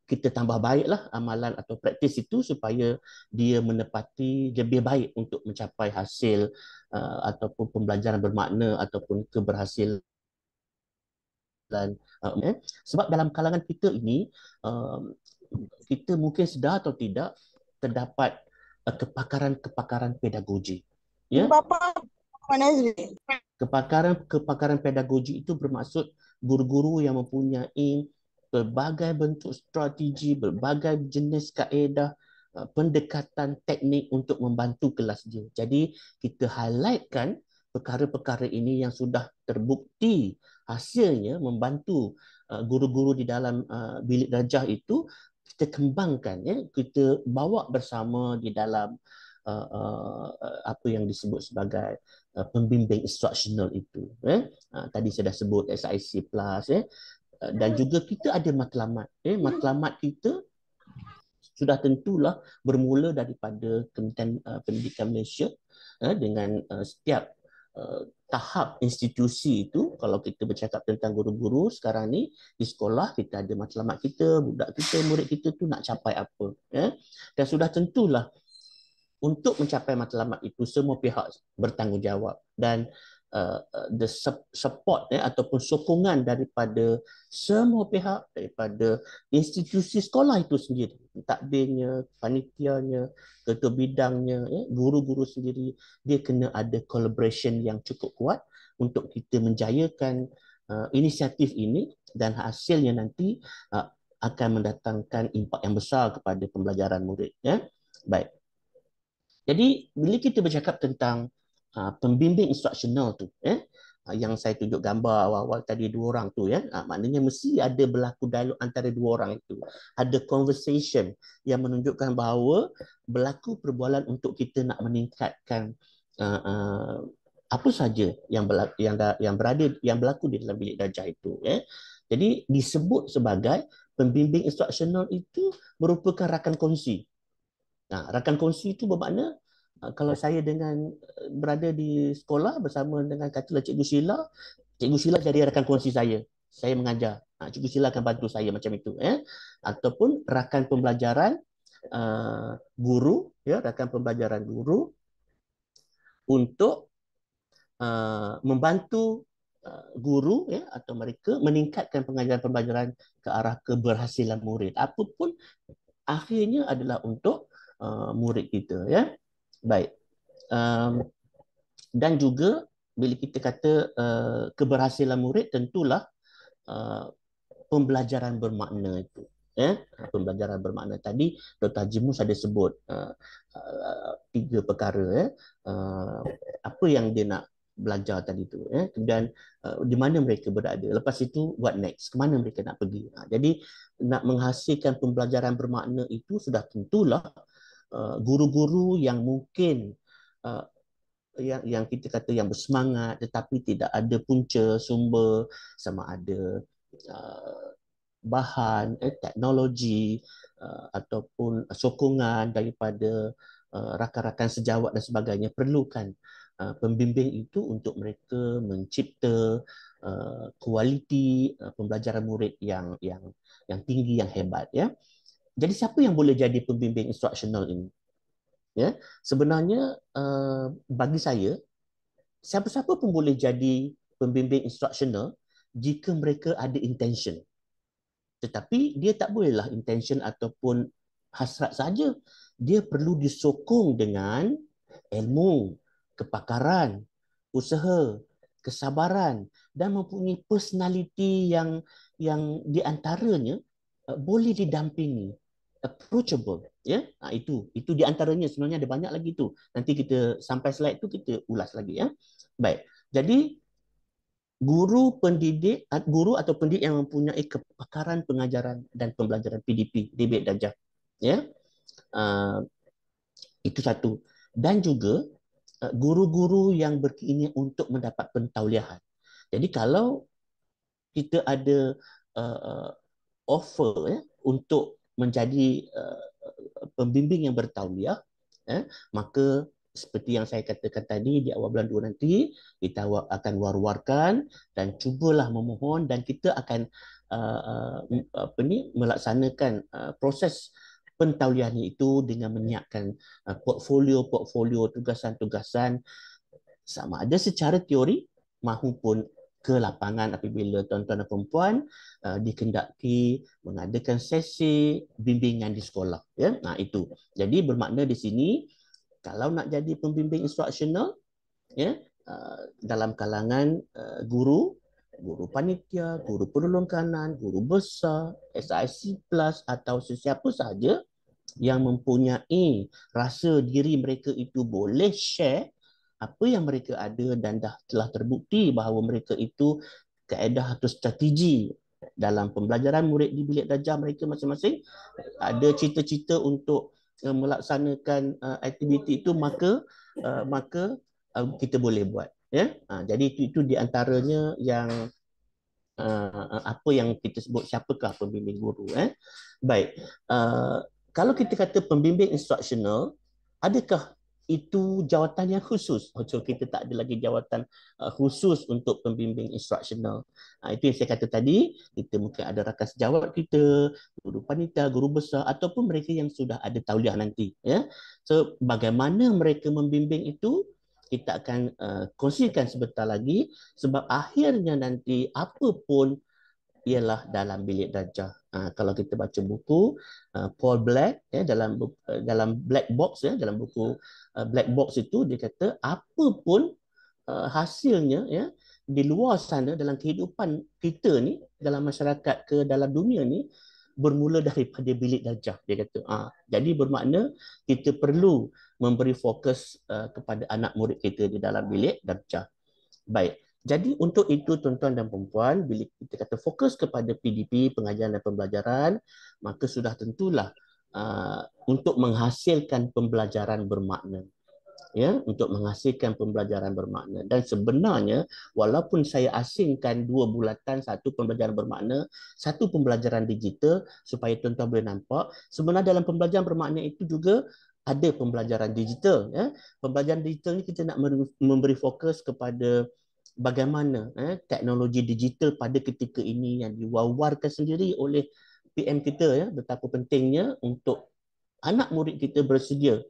kita tambah baiklah amalan atau praktis itu supaya dia menepati lebih baik untuk mencapai hasil ataupun pembelajaran bermakna ataupun keberhasilan. Sebab dalam kalangan kita ini, kita mungkin sedar atau tidak, terdapat kepakaran-kepakaran pedagogi. Ya? Kepakaran pedagogi itu bermaksud guru-guru yang mempunyai berbagai bentuk strategi, berbagai jenis kaedah, pendekatan teknik untuk membantu kelas dia. Jadi kita highlightkan perkara-perkara ini yang sudah terbukti hasilnya membantu guru-guru di dalam bilik darjah itu, kita kembangkan, kita bawa bersama di dalam apa yang disebut sebagai pembimbing instruksional itu. Tadi saya dah sebut SIC Plus, dan juga kita ada matlamat. Matlamat kita sudah tentulah bermula daripada Kementerian Pendidikan Malaysia, dengan setiap tahap institusi itu. Kalau kita bercakap tentang guru-guru sekarang ni di sekolah, kita ada matlamat kita, budak kita, murid kita tu nak capai apa, dan sudah tentulah untuk mencapai matlamat itu semua pihak bertanggungjawab, dan the support ataupun sokongan daripada semua pihak, daripada institusi sekolah itu sendiri, takbirnya, panitianya, ketua bidangnya, guru-guru sendiri, dia kena ada collaboration yang cukup kuat untuk kita menjayakan inisiatif ini, dan hasilnya nanti akan mendatangkan impak yang besar kepada pembelajaran murid. Baik. Jadi bila kita bercakap tentang pembimbing instruksional tu, yang saya tunjuk gambar awal-awal tadi, 2 orang tu, maknanya mesti ada berlaku dialog antara 2 orang itu. Ada conversation yang menunjukkan bahawa berlaku perbualan untuk kita nak meningkatkan apa saja yang berlaku di dalam bilik darjah itu. Jadi disebut sebagai pembimbing instruksional itu merupakan rakan kongsi. Rakan kongsi itu bermakna kalau saya berada di sekolah bersama dengan katakanlah Cikgu Sheila jadi rakan kongsi saya. Saya mengajar. Cikgu Sheila akan bantu saya macam itu. Ataupun rakan pembelajaran guru, rakan pembelajaran guru untuk membantu guru atau mereka meningkatkan pengajaran pembelajaran ke arah keberhasilan murid. Apapun akhirnya adalah untuk murid kita. Baik. Dan juga bila kita kata keberhasilan murid, tentulah pembelajaran bermakna itu. Pembelajaran bermakna tadi Dr. Haji Mus ada sebut 3 perkara. Apa yang dia nak belajar tadi tu, kemudian di mana mereka berada, lepas itu what next, ke mana mereka nak pergi. Jadi nak menghasilkan pembelajaran bermakna itu sudah tentulah guru-guru yang mungkin uh, yang kita kata yang bersemangat tetapi tidak ada punca sumber, sama ada uh, bahan, teknologi ataupun sokongan daripada rakan-rakan sejawat dan sebagainya, perlukan pembimbing itu untuk mereka mencipta kualiti pembelajaran murid yang tinggi, yang hebat, ya. Jadi siapa yang boleh jadi pembimbing instruksional ini? Ya, sebenarnya bagi saya siapa-siapa pun boleh jadi pembimbing instruksional jika mereka ada intention. Tetapi dia tak bolehlah intention ataupun hasrat saja. Dia perlu disokong dengan ilmu, kepakaran, usaha, kesabaran dan mempunyai personality yang di antaranya boleh didampingi, approachable, ya. Itu di antaranya, sebenarnya ada banyak lagi tu. Nanti kita sampai slide tu kita ulas lagi, ya. Baik. Jadi guru atau pendidik yang mempunyai kepakaran pengajaran dan pembelajaran PDP di Bilik Darjah, ya. Uh, itu satu. Dan juga guru-guru yang berkeinginan untuk mendapat pentauliahan. Jadi kalau kita ada uh, offer, ya, untuk menjadi pembimbing yang bertauliah, maka seperti yang saya katakan tadi, di awal bulan 2 nanti kita akan war-warkan dan cubalah memohon, dan kita akan melaksanakan proses pentauliahan itu dengan menyiapkan portfolio tugasan-tugasan, sama ada secara teori maupun ke lapangan apabila tuan-tuan dan perempuan dikendaki mengadakan sesi bimbingan di sekolah, ya. Itu. Jadi bermakna di sini kalau nak jadi pembimbing instruksional, ya, dalam kalangan guru panitia, guru penolong kanan, guru besar, SIC plus atau sesiapa sahaja yang mempunyai rasa diri mereka itu boleh share apa yang mereka ada dan dah telah terbukti bahawa mereka itu kaedah atau strategi dalam pembelajaran murid di bilik darjah mereka masing-masing, ada cita-cita untuk melaksanakan aktiviti itu, maka kita boleh buat, ya. Jadi itu di antaranya yang apa yang kita sebut siapakah pembimbing guru, Baik. Kalau kita kata pembimbing instruksional, adakah itu jawatan yang khusus? So, kita tak ada lagi jawatan khusus untuk pembimbing instruksional. Itu yang saya kata tadi, kita mungkin ada rakan sejawat kita, guru panitia, guru besar ataupun mereka yang sudah ada tauliah nanti, ya. So, bagaimana mereka membimbing itu kita akan kongsikan sebentar lagi, sebab akhirnya nanti apa pun ialah dalam bilik darjah. Kalau kita baca buku Paul Black, ya, dalam Black Box, ya, dalam buku Black Box itu dia kata apa pun hasilnya, ya, di luar sana dalam kehidupan kita ni, dalam masyarakat ke dalam dunia ni, bermula daripada bilik darjah, dia kata. Jadi bermakna kita perlu memberi fokus kepada anak murid kita di dalam bilik darjah. Baik. Jadi untuk itu tuan-tuan dan perempuan, bila kita kata fokus kepada PDP, pengajaran dan pembelajaran, maka sudah tentulah untuk menghasilkan pembelajaran bermakna. Ya, untuk menghasilkan pembelajaran bermakna. Dan sebenarnya walaupun saya asingkan 2 bulatan, satu pembelajaran bermakna, satu pembelajaran digital, supaya tuan-tuan boleh nampak, sebenarnya dalam pembelajaran bermakna itu juga ada pembelajaran digital, ya. Pembelajaran digital ni kita nak memberi fokus kepada bagaimana teknologi digital pada ketika ini yang diwawarkan sendiri oleh PM kita, ya, betapa pentingnya untuk anak murid kita bersedia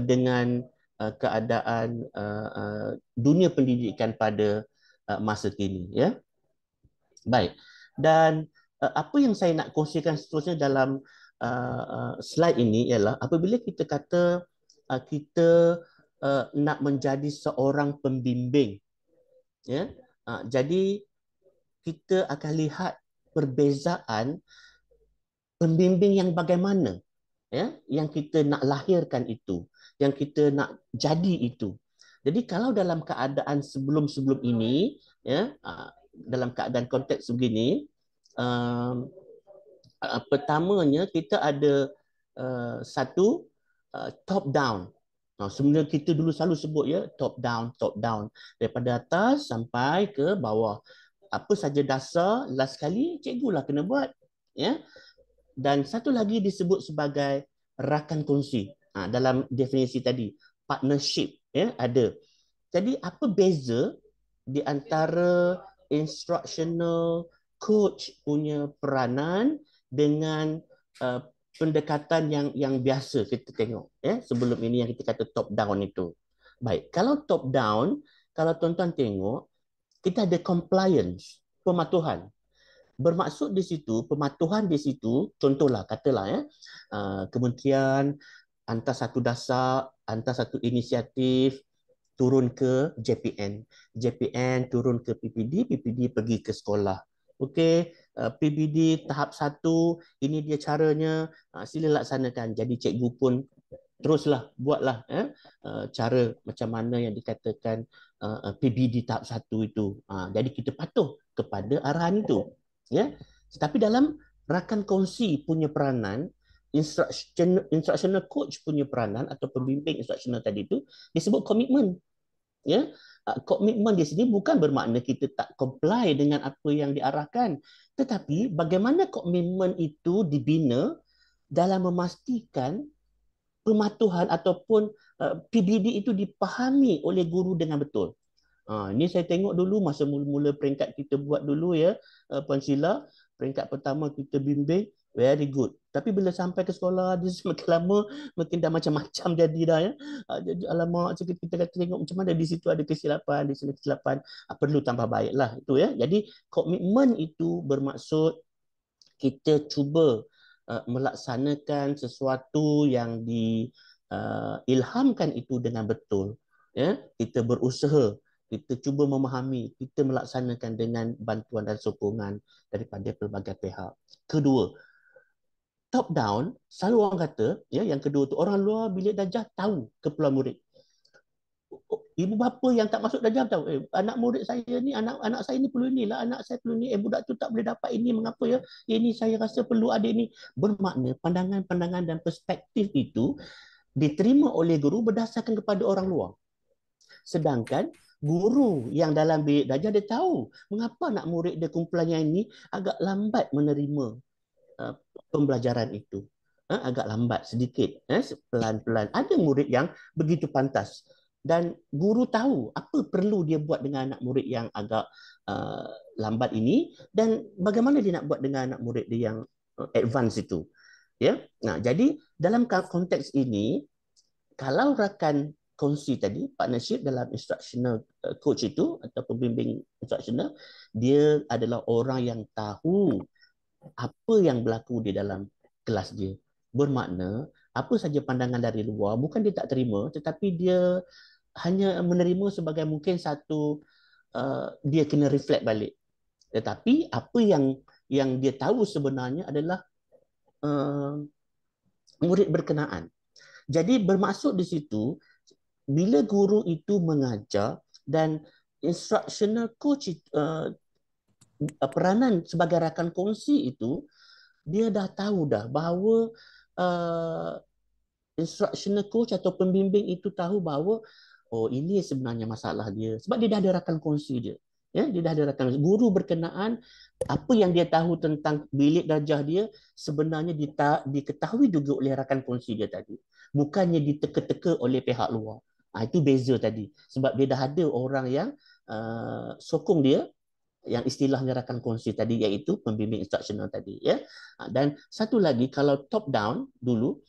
dengan keadaan dunia pendidikan pada masa kini, ya. Baik. Dan apa yang saya nak kongsikan seterusnya dalam slide ini ialah apabila kita kata kita nak menjadi seorang pembimbing, ya. Jadi kita akan lihat perbezaan pembimbing yang bagaimana, ya, yang kita nak lahirkan itu, yang kita nak jadi itu. Jadi kalau dalam keadaan sebelum-sebelum ini, ya, dalam keadaan konteks begini, pertamanya kita ada satu top down. Sebenarnya kita dulu selalu sebut ya top down daripada atas sampai ke bawah. Apa saja dasar last kali cikgu lah kena buat, ya. Dan satu lagi disebut sebagai rakan kongsi. Dalam definisi tadi partnership, ya, ada. Jadi apa beza di antara instructional coach punya peranan dengan uh, pendekatan yang biasa kita tengok, ya, sebelum ini yang kita kata top down itu. Baik, kalau top down, kalau tuan-tuan tengok, kita ada compliance, pematuhan. Bermaksud di situ, pematuhan di situ, contohlah katalah, ya, kementerian hantar satu dasar, hantar satu inisiatif turun ke JPN, JPN turun ke PPD, PPD pergi ke sekolah. Okey, PBD tahap 1, ini dia caranya, sila laksanakan. Jadi cikgu pun teruslah buatlah, cara macam mana yang dikatakan PBD tahap 1 itu. Jadi kita patuh kepada arahan itu, ya. Tetapi dalam rakan kongsi punya peranan, instructional coach punya peranan atau pembimbing instructional tadi itu disebut komitmen, ya. Komitmen di sini bukan bermakna kita tak comply dengan apa yang diarahkan, tetapi bagaimana komitmen itu dibina dalam memastikan pematuhan ataupun PBD itu dipahami oleh guru dengan betul. Ini saya tengok dulu masa mula-mula peringkat kita buat dulu, ya, Puan Sheila, peringkat pertama kita bimbing, very good. Tapi bila sampai ke sekolah, dia semakin lama makin dah macam-macam jadi dah, ya. Jadi alamak, kita kata tengok macam mana di situ ada kesilapan, di sini kesilapan, perlu tambah baiklah itu, ya. Jadi komitmen itu bermaksud kita cuba melaksanakan sesuatu yang diilhamkan itu dengan betul, ya. Kita berusaha, kita cuba memahami, kita melaksanakan dengan bantuan dan sokongan daripada pelbagai pihak. Kedua, top down, selalu orang kata, ya, yang kedua tu orang luar bilik darjah tahu keperluan murid. Ibu bapa yang tak masuk darjah tahu, anak murid saya ni, anak saya ni perlu inilah, anak saya perlu ni, budak tu tak boleh dapat ini, mengapa ya? Ini saya rasa perlu ada ini. Bermakna pandangan-pandangan dan perspektif itu diterima oleh guru berdasarkan kepada orang luar. Sedangkan guru yang dalam bilik darjah dia tahu mengapa anak murid dia kumpulannya ini agak lambat menerima pembelajaran itu. Agak lambat sedikit, pelan-pelan. Ada murid yang begitu pantas dan guru tahu apa perlu dia buat dengan anak murid yang agak lambat ini dan bagaimana dia nak buat dengan anak murid dia yang advance itu, ya. Nah, jadi dalam konteks ini, kalau rakan kongsi tadi, partnership dalam instructional coach itu atau pembimbing instructional, dia adalah orang yang tahu apa yang berlaku di dalam kelas dia. Bermakna apa saja pandangan dari luar bukan dia tak terima, tetapi dia hanya menerima sebagai mungkin satu dia kena reflect balik. Tetapi apa yang dia tahu sebenarnya adalah murid berkenaan. Jadi bermaksud di situ bila guru itu mengajar dan instructional coach peranan sebagai rakan kongsi itu, dia dah tahu dah bahawa instructional coach atau pembimbing itu tahu bahawa oh ini sebenarnya masalah dia sebab dia dah ada rakan kongsi dia, ya. Dia dah ada rakan guru berkenaan, apa yang dia tahu tentang bilik darjah dia sebenarnya diketahui juga oleh rakan kongsi dia tadi, bukannya diteka-teka oleh pihak luar. Itu beza tadi sebab dia dah ada orang yang sokong dia, yang istilahnya rakan kongsi tadi, iaitu pembimbing instructional tadi, ya. Dan satu lagi, kalau top down dulu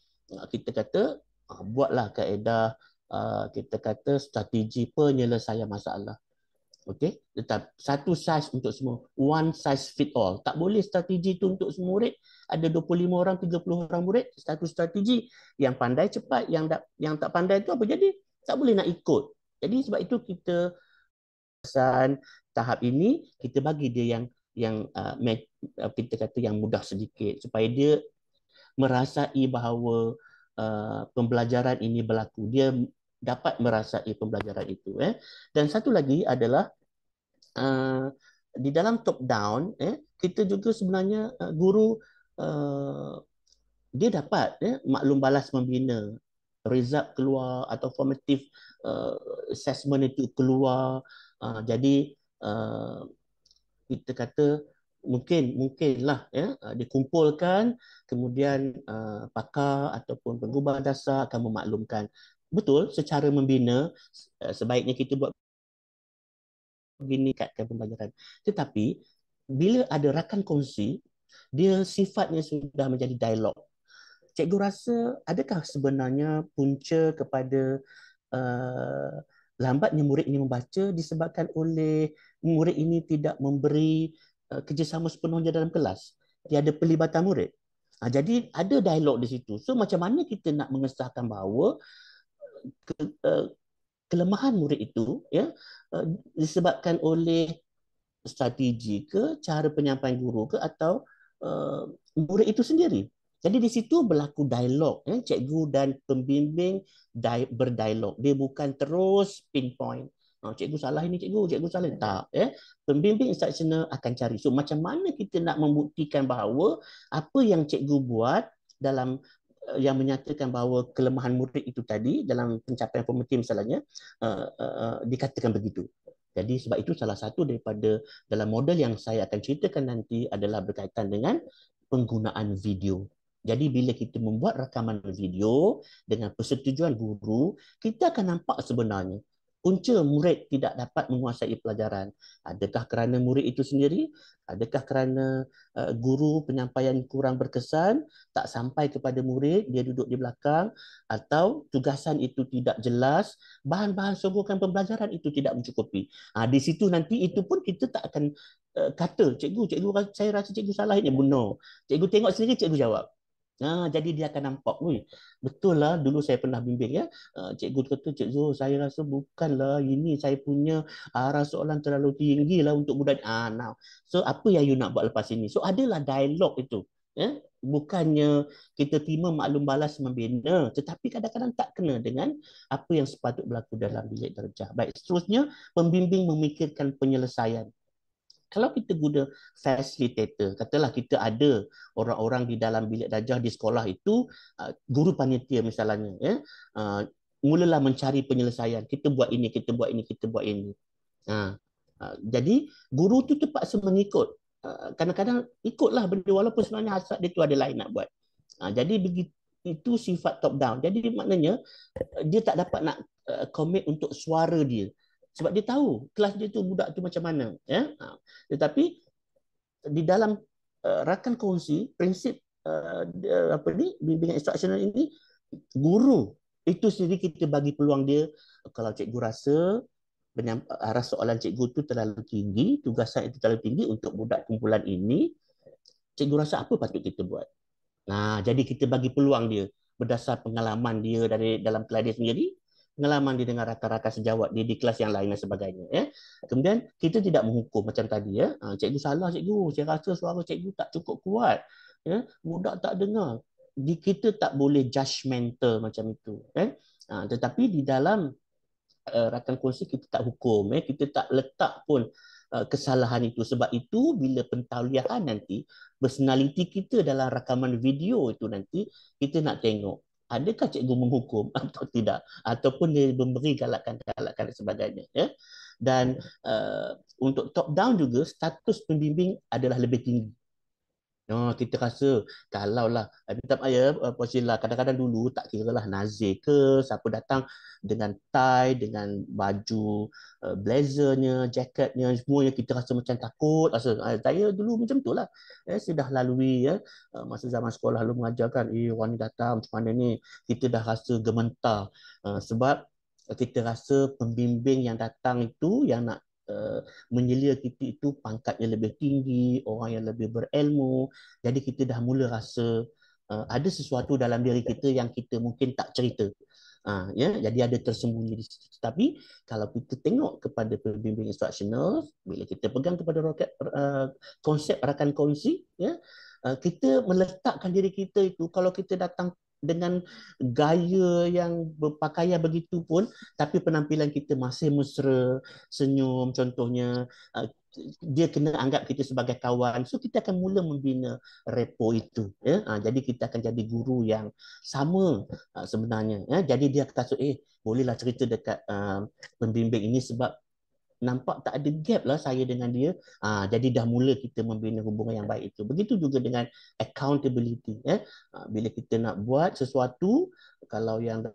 kita kata buatlah kaedah, kita kata strategi penyelesaian masalah. Okey, tetap satu size untuk semua, one size fit all. Tak boleh strategi itu untuk semua murid. Ada 25 orang, 30 orang murid, satu strategi. Yang pandai cepat, yang tak pandai itu apa jadi? Tak boleh nak ikut. Jadi sebab itu kita pesan tahap ini kita bagi dia yang kita kata yang mudah sedikit supaya dia merasai bahawa pembelajaran ini berlaku. Dia dapat merasai pembelajaran itu. Dan satu lagi adalah di dalam top down, kita juga sebenarnya guru dia dapat maklum balas membina, result keluar atau formative assessment itu keluar. Jadi kita kata mungkinlah dikumpulkan, kemudian pakar ataupun penggubah dasar akan memaklumkan. Betul, secara membina sebaiknya kita buat meningkatkan pembelajaran. Tetapi bila ada rakan kongsi, dia sifatnya sudah menjadi dialog. Cikgu rasa adakah sebenarnya punca kepada uh, lambatnya murid ini membaca disebabkan oleh murid ini tidak memberi kerjasama sepenuhnya dalam kelas? Tiada pelibatan murid. Jadi ada dialog di situ. So macam mana kita nak mengesahkan bahawa uh, kelemahan murid itu disebabkan oleh strategi ke, cara penyampaian guru ke, atau murid itu sendiri. Jadi di situ berlaku dialog, cikgu dan pembimbing berdialog. Dia bukan terus pinpoint. Cikgu salah ini, cikgu salah ini. Tak. Pembimbing instructional akan cari. So macam mana kita nak membuktikan bahawa apa yang cikgu buat dalam yang menyatakan bahawa kelemahan murid itu tadi dalam pencapaian formatif misalnya dikatakan begitu. Jadi sebab itu salah satu daripada dalam model yang saya akan ceritakan nanti adalah berkaitan dengan penggunaan video. Jadi bila kita membuat rakaman video dengan persetujuan guru, kita akan nampak sebenarnya punca murid tidak dapat menguasai pelajaran. Adakah kerana murid itu sendiri? Adakah kerana guru penyampaian kurang berkesan, tak sampai kepada murid, dia duduk di belakang, atau tugasan itu tidak jelas, bahan-bahan sokongan pembelajaran itu tidak mencukupi. Di situ nanti itu pun kita tak akan kata, cikgu, saya rasa cikgu salah ini. Benar. Cikgu tengok sendiri, cikgu jawab. Jadi dia akan nampak, betul lah dulu saya pernah bimbing ya. Cikgu kata, Cik Zul, saya rasa bukanlah ini saya punya arah soalan terlalu tinggi lah untuk budak. Now. So apa yang you nak buat lepas ini? So adalah dialog itu. Bukannya kita terima maklum balas membina, tetapi kadang-kadang tak kena dengan apa yang sepatut berlaku dalam bilik darjah. Baik, seterusnya pembimbing memikirkan penyelesaian. Kalau kita guna facilitator, katalah kita ada orang-orang di dalam bilik darjah di sekolah itu, guru panitia misalnya, mulalah mencari penyelesaian. Kita buat ini, kita buat ini, kita buat ini. Jadi guru tu terpaksa mengikut. Kadang-kadang ikutlah benda walaupun sebenarnya hasrat dia tu ada lain nak buat. Jadi begitu itu sifat top down. Jadi maknanya dia tak dapat nak commit untuk suara dia. Sebab dia tahu kelas dia tu budak tu macam mana. Tetapi di dalam rakan kongsi, prinsip bimbingan instruksional ini, guru itu sendiri kita bagi peluang dia. Kalau cikgu rasa arah soalan cikgu tu terlalu tinggi, tugasan itu terlalu tinggi untuk budak kumpulan ini, cikgu rasa apa patut kita buat? Jadi kita bagi peluang dia berdasar pengalaman dia dari dalam kelas dia sendiri, pengalaman dia dengan rakan-rakan sejawat dia di kelas yang lain dan sebagainya. Kemudian kita tidak menghukum macam tadi. Cikgu salah, cikgu. Saya rasa suara cikgu tak cukup kuat. Budak tak dengar. Kita tak boleh judgemental macam itu. Tetapi di dalam rakan kongsi kita tak hukum. Kita tak letak pun kesalahan itu. Sebab itu bila pentauliahan nanti, personality kita dalam rakaman video itu nanti, kita nak tengok adakah cikgu menghukum atau tidak, ataupun dia memberi galakan-galakan dan sebagainya. Dan untuk top down juga, status pembimbing adalah lebih tinggi. Kita rasa kalaulah minta maaf Puan Sheila, kadang-kadang dulu tak kira lah nazir ke, siapa datang dengan tie, dengan baju blazernya, jaketnya, semuanya kita rasa macam takut. Saya dulu macam tu lah. Saya dah lalui masa zaman sekolah lalu mengajarkan, orang ni datang macam mana ni, kita dah rasa gementar. Sebab kita rasa pembimbing yang datang itu yang nak menyelia kita itu pangkatnya lebih tinggi, orang yang lebih berilmu. Jadi kita dah mula rasa ada sesuatu dalam diri kita yang kita mungkin tak cerita. Jadi ada tersembunyi di situ. Tapi kalau kita tengok kepada pembimbing instruksional, bila kita pegang kepada konsep rakan kongsi, kita meletakkan diri kita itu, kalau kita datang dengan gaya yang berpakaian begitu pun, tapi penampilan kita masih mesra, senyum contohnya, dia kena anggap kita sebagai kawan. So kita akan mula membina repo itu. Ya? Jadi kita akan jadi guru yang sama sebenarnya. Ya? Jadi dia kata, bolehlah cerita dekat pembimbing ini sebab nampak tak ada gap lah saya dengan dia. Jadi dah mula kita membina hubungan yang baik itu. Begitu juga dengan accountability. Bila kita nak buat sesuatu, kalau yang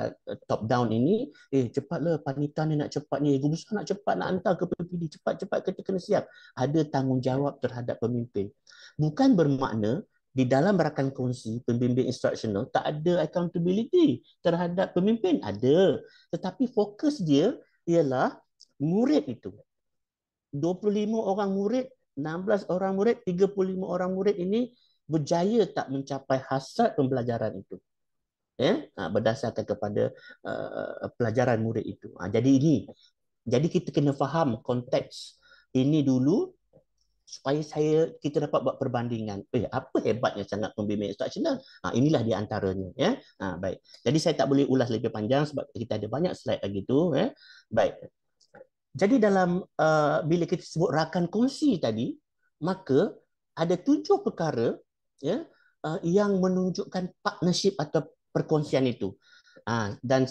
top down ini, cepatlah panitia ni nak cepat ni, guru besar nak cepat nak hantar ke PPD, cepat-cepat kita kena siap. Ada tanggungjawab terhadap pemimpin. Bukan bermakna di dalam rakan kongsi pembimbing instructional tak ada accountability terhadap pemimpin. Ada. Tetapi fokus dia ialah murid itu. 25 orang murid, 16 orang murid, 35 orang murid ini berjaya tak mencapai hasrat pembelajaran itu. Berdasarkan kepada pelajaran murid itu. Jadi kita kena faham konteks ini dulu supaya kita dapat buat perbandingan. Apa hebatnya sangat pembimbing instructional? Inilah di antaranya. Baik. Jadi saya tak boleh ulas lebih panjang sebab kita ada banyak slide lagi tu. Baik. Jadi dalam bila kita sebut rakan kongsi tadi, maka ada 7 perkara yang menunjukkan partnership atau perkongsian itu. Dan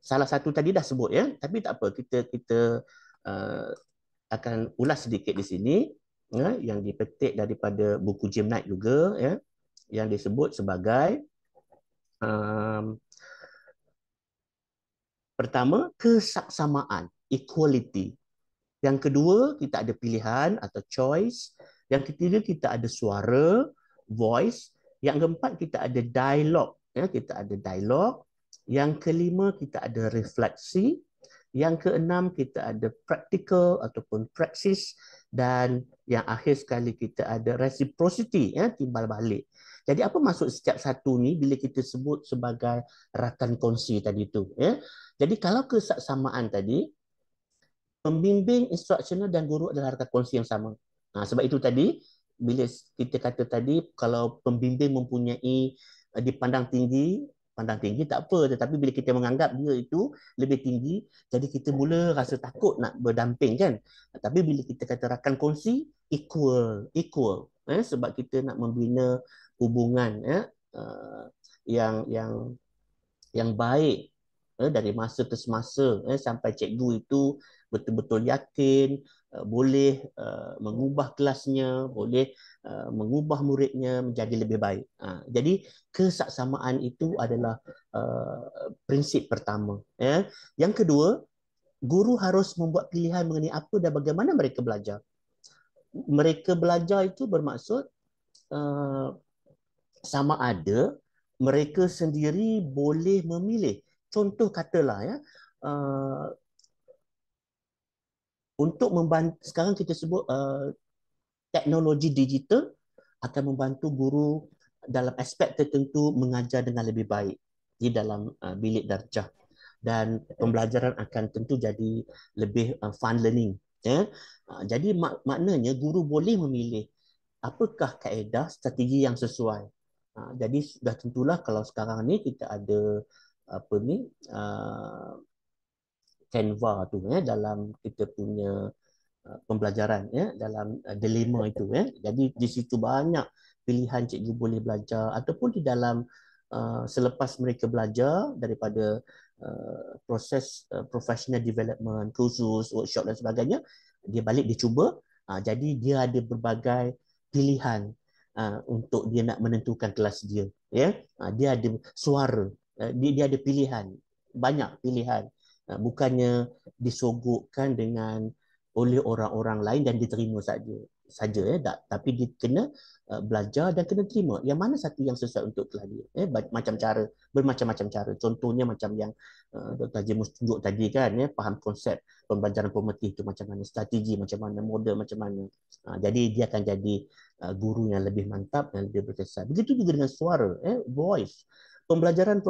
salah satu tadi dah sebut tapi tak apa, kita akan ulas sedikit di sini yang dipetik daripada buku Jim Knight juga yang disebut sebagai pertama, kesaksamaan, equality. Yang kedua, kita ada pilihan atau choice. Yang ketiga, kita ada suara, voice. Yang keempat, kita ada dialog. Kita ada dialog. Yang kelima, kita ada refleksi. Yang keenam, kita ada practical ataupun praksis. Dan yang akhir sekali, kita ada reciprocity, timbal balik. Jadi apa maksud setiap satu ni bila kita sebut sebagai rakan kongsi tadi tu? Jadi kalau kesaksamaan tadi, pembimbing instructional dan guru adalah rakan kongsi yang sama. Sebab itu tadi, bila kita kata tadi, kalau pembimbing mempunyai dipandang tinggi, pandang tinggi tak apa, tetapi bila kita menganggap dia itu lebih tinggi, jadi kita mula rasa takut nak berdamping kan. Tapi bila kita kata rakan kongsi, equal. Sebab kita nak membina hubungan yang baik dari masa ke semasa sampai cikgu itu betul-betul yakin boleh mengubah kelasnya, boleh mengubah muridnya menjadi lebih baik. Jadi kesaksamaan itu adalah prinsip pertama. Yang kedua, guru harus membuat pilihan mengenai apa dan bagaimana mereka belajar. Mereka belajar itu bermaksud sama ada mereka sendiri boleh memilih. Contoh katalah untuk membantu, sekarang kita sebut teknologi digital akan membantu guru dalam aspek tertentu mengajar dengan lebih baik di dalam bilik darjah, dan pembelajaran akan tentu jadi lebih fun learning. Jadi maknanya guru boleh memilih apakah kaedah strategi yang sesuai. Jadi sudah tentulah kalau sekarang ni kita ada apa ni Canva tu dalam kita punya pembelajaran dalam dilema itu Jadi di situ banyak pilihan cikgu boleh belajar, ataupun di dalam selepas mereka belajar daripada proses professional development, kursus, workshop dan sebagainya, dia balik dia cuba. Jadi dia ada berbagai pilihan untuk dia nak menentukan kelas dia. Dia ada suara, dia ada pilihan, banyak pilihan. Bukannya disogokkan dengan oleh orang-orang lain dan diterima saja tapi dia kena belajar dan kena terima yang mana satu yang sesuai untuk kelas dia. Bermacam-macam cara. Contohnya macam yang Dr. Haji Mus tunjuk tadi kan, faham konsep pembelajaran pemerhati itu macam mana, strategi macam mana, model macam mana. Jadi dia akan jadi guru yang lebih mantap dan lebih berkesan. Begitu juga dengan suara, voice. Pembelajaran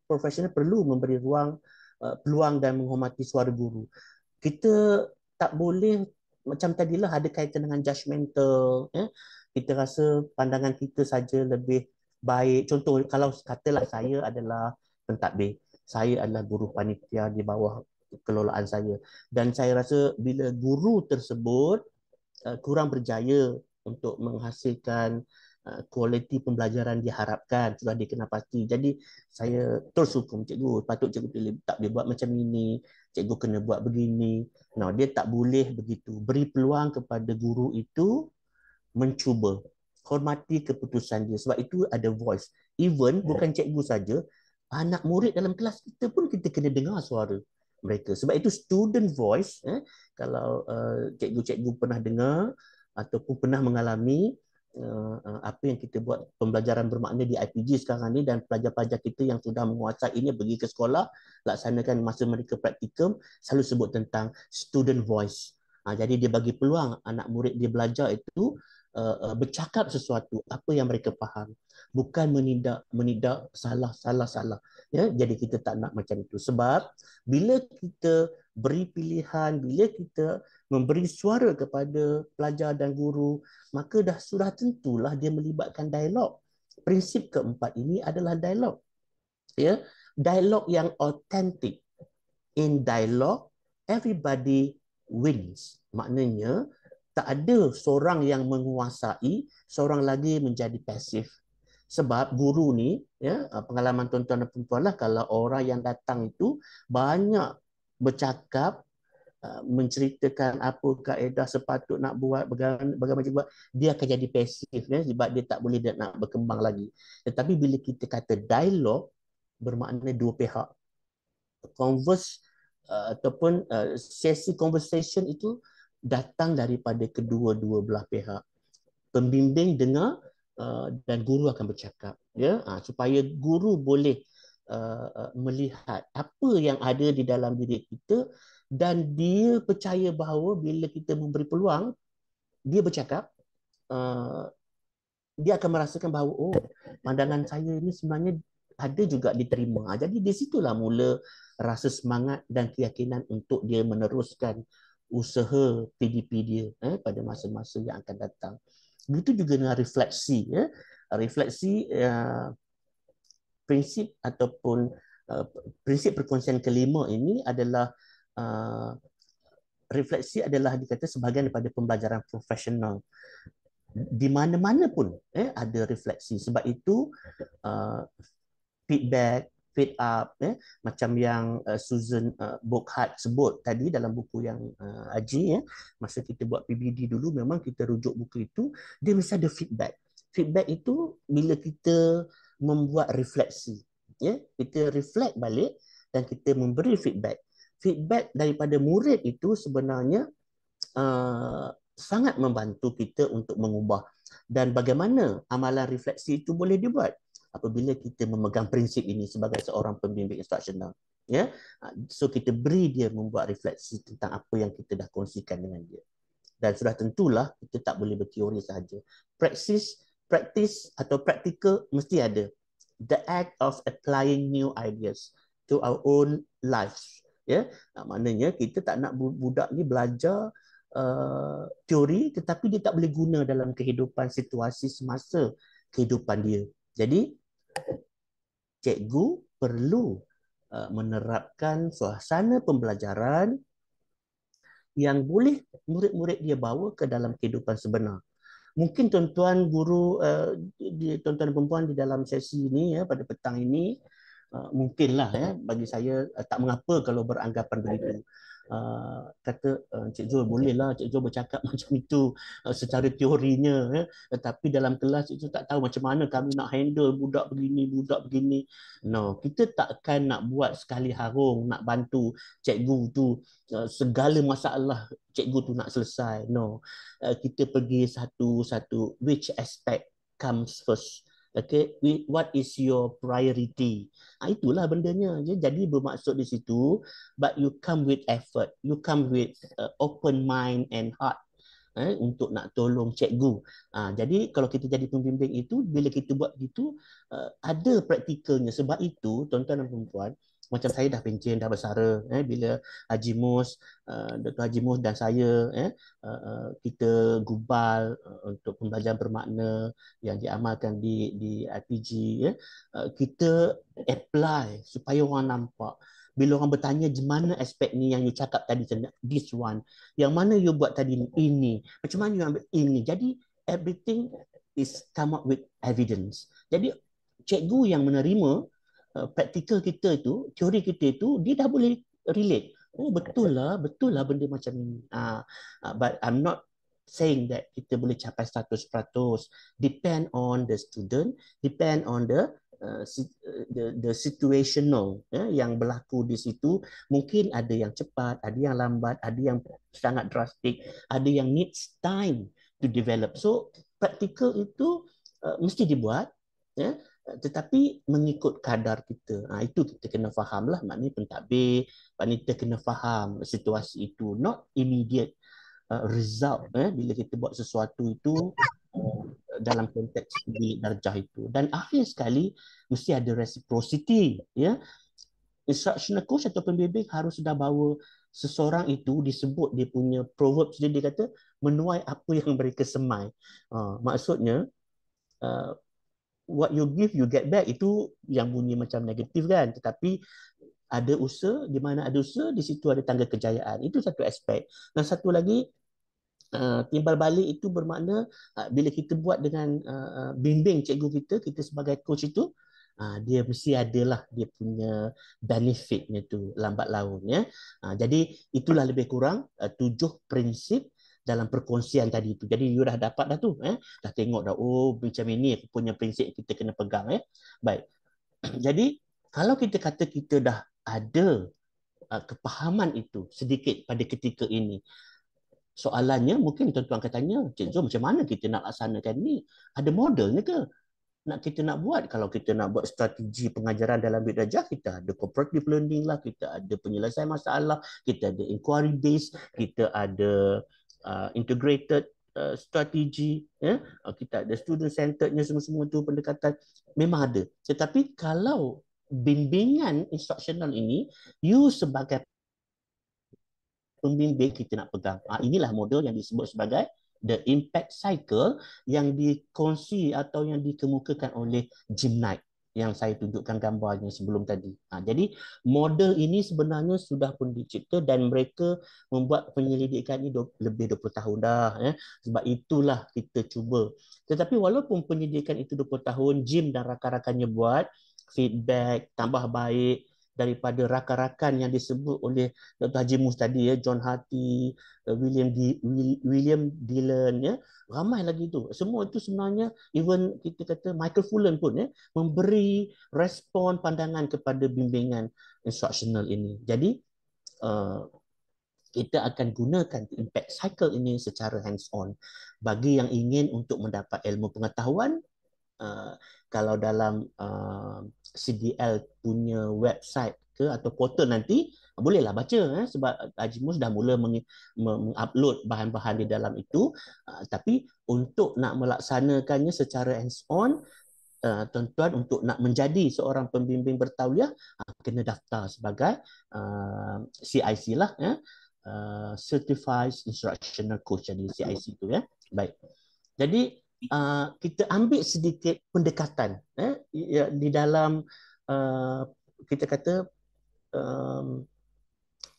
profesional perlu memberi peluang dan menghormati suara guru. Kita tak boleh macam tadilah ada kaitan dengan judgemental. Kita rasa pandangan kita saja lebih baik. Contoh, kalau katalah saya adalah pentadbir, saya adalah guru panitia di bawah kelolaan saya, dan saya rasa bila guru tersebut kurang berjaya untuk menghasilkan kualiti pembelajaran diharapkan, sudah dikenal pasti. Jadi saya terus hukum cikgu, patut cikgu tak boleh buat macam ini, cikgu kena buat begini. Nah, dia tak boleh begitu. Beri peluang kepada guru itu mencuba. Hormati keputusan dia. Sebab itu ada voice. Even bukan cikgu saja, anak murid dalam kelas kita pun kita kena dengar suara mereka. Sebab itu student voice, kalau cikgu-cikgu pernah dengar ataupun pernah mengalami apa yang kita buat pembelajaran bermakna di IPG sekarang ni, dan pelajar-pelajar kita yang sudah menguasainya pergi ke sekolah, laksanakan masa mereka praktikum, selalu sebut tentang student voice. Jadi dia bagi peluang anak murid dia belajar itu bercakap sesuatu apa yang mereka faham, bukan menidak salah. Ya, jadi kita tak nak macam itu. Sebab bila kita beri pilihan, bila kita memberi suara kepada pelajar dan guru, maka sudah tentulah dia melibatkan dialog. Prinsip keempat ini adalah dialog. Ya, dialog yang autentik. In dialog, everybody wins. Maknanya tak ada seorang yang menguasai, seorang lagi menjadi pasif. Sebab guru ni, ya, pengalaman tuan-tuan dan puan-puan lah, kalau orang yang datang itu banyak bercakap, menceritakan apa kaedah sepatut nak buat, bagaimana buat, dia akan jadi pasif, ya, sebab dia tak boleh nak berkembang lagi. Tetapi bila kita kata dialog, bermakna dua pihak. Converse ataupun sesi conversation itu datang daripada kedua-dua belah pihak. Pembimbing dengar dan guru akan bercakap, ya, supaya guru boleh melihat apa yang ada di dalam diri kita, dan dia percaya bahawa bila kita memberi peluang dia bercakap, dia akan merasakan bahawa oh, pandangan saya ini sebenarnya ada juga diterima. Jadi di situlah mula rasa semangat dan keyakinan untuk dia meneruskan usaha PDP dia pada masa-masa yang akan datang. Begitu juga dengan refleksi. Refleksi prinsip ataupun prinsip perkongsian kelima ini adalah refleksi adalah dikata sebahagian daripada pembelajaran profesional. Di mana-mana pun ada refleksi. Sebab itu feedback, feed up, macam yang Susan Burkhardt sebut tadi dalam buku yang Haji, masa kita buat PBD dulu, memang kita rujuk buku itu, dia mesti ada feedback. Feedback itu bila kita membuat refleksi, kita reflect balik dan kita memberi feedback. Feedback daripada murid itu sebenarnya sangat membantu kita untuk mengubah. Dan bagaimana amalan refleksi itu boleh dibuat? Apabila kita memegang prinsip ini sebagai seorang pembimbing instruksional. Ya? So kita beri dia membuat refleksi tentang apa yang kita dah kongsikan dengan dia. Dan sudah tentulah kita tak boleh berteori sahaja. Practice atau practical mesti ada. The act of applying new ideas to our own lives. Ya? Maknanya kita tak nak budak ni belajar teori tetapi dia tak boleh guna dalam kehidupan situasi semasa kehidupan dia. Jadi cikgu perlu menerapkan suasana pembelajaran yang boleh murid-murid dia bawa ke dalam kehidupan sebenar. Mungkin tuan-tuan guru, tuan-tuan dan perempuan di dalam sesi ini, pada petang ini, mungkinlah bagi saya tak mengapa kalau beranggapan begitu. Kata Cik Zul, bolehlah Cik Zul bercakap macam itu secara teorinya, tetapi dalam kelas itu tak tahu macam mana kami nak handle budak begini. No, kita takkan nak buat sekali harung nak bantu cikgu tu segala masalah cikgu tu nak selesai. No, kita pergi satu-satu, which aspect comes first. Okay, what is your priority? Itulah bendanya. Jadi bermaksud di situ, but you come with effort, you come with open mind and heart untuk nak tolong cikgu. Jadi kalau kita jadi pembimbing itu, bila kita buat gitu, ada praktikalnya. Sebab itu, tuan-tuan dan perempuan, macam saya dah pencen, dah bersara, bila Haji Mus, Dr. Haji Mus dan saya, kita gubal untuk pembelajaran bermakna yang diamalkan di IPG, kita apply supaya orang nampak. Bila orang bertanya di mana aspek ni yang you cakap tadi, this one, yang mana you buat tadi ini, macam mana you ambil ini. Jadi everything is come up with evidence. Jadi cikgu yang menerima praktikal kita itu, teori kita itu, dia dah boleh relate. Oh betul lah benda macam ni. But I'm not saying that kita boleh capai 100%. Depend on the student, depend on the situational yang berlaku di situ. Mungkin ada yang cepat, ada yang lambat, ada yang sangat drastik, ada yang needs time to develop. So praktikal itu mesti dibuat, tetapi mengikut kadar kita. Itu kita kena faham lah, maknanya pentadbir, maknanya kita kena faham situasi itu, not immediate result bila kita buat sesuatu itu dalam konteks bilik darjah itu. Dan akhir sekali mesti ada reciprocity, instructional coach atau pembimbing harus sudah bawa seseorang itu, disebut dia punya proverb, dia kata menuai apa yang mereka semai. Maksudnya what you give you get back, itu yang bunyi macam negatif kan, tetapi ada usaha, di mana ada usaha di situ ada tangga kejayaan. Itu satu aspek. Dan satu lagi, timbal balik itu bermakna bila kita buat dengan bimbing cikgu kita sebagai coach itu, dia mesti adalah dia punya benefitnya tu lambat laun, jadi itulah lebih kurang 7 prinsip dalam perkongsian tadi itu. Jadi you dah dapat dah tu, dah tengok dah, oh macam ini aku punya prinsip kita kena pegang. Baik. Jadi kalau kita kata kita dah ada kepahaman itu sedikit pada ketika ini, soalannya mungkin tuan-tuan akan tanya, Cik Zul, macam mana kita nak laksanakan ni? Ada modelnya ke? Kita nak buat, kalau kita nak buat strategi pengajaran dalam bilik darjah, kita ada cooperative learning lah, kita ada penyelesaian masalah, kita ada inquiry based, kita ada integrated strategi, kita ada student centerednya, semua-semua tu pendekatan memang ada. Tetapi kalau bimbingan instructional ini, you sebagai pembimbing kita nak pegang. Inilah model yang disebut sebagai the impact cycle yang dikongsi atau yang dikemukakan oleh Jim Knight yang saya tunjukkan gambarnya sebelum tadi. Jadi model ini sebenarnya sudah pun dicipta dan mereka membuat penyelidikan ini lebih 20 tahun dah. Sebab itulah kita cuba. Tetapi walaupun penyelidikan itu 20 tahun, Jim dan rakan-rakannya buat feedback tambah baik daripada rakan-rakan yang disebut oleh Dr. Haji Mus tadi, John Hattie, William Dillon, ramai lagi tu. Semua itu sebenarnya, even kita kata Michael Fullen pun memberi respon pandangan kepada bimbingan instructional ini. Jadi kita akan gunakan impact cycle ini secara hands-on. Bagi yang ingin untuk mendapat ilmu pengetahuan, kalau dalam CDL punya website ke atau portal nanti, bolehlah baca, sebab Haji Mus dah mula mengupload bahan-bahan di dalam itu. Tapi untuk nak melaksanakannya secara hands-on, tuan-tuan untuk nak menjadi seorang pembimbing bertauliah, kena daftar sebagai CIC lah, Certified Instructional Coach, jadi CIC itu. Baik. Jadi kita ambil sedikit pendekatan di dalam kita kata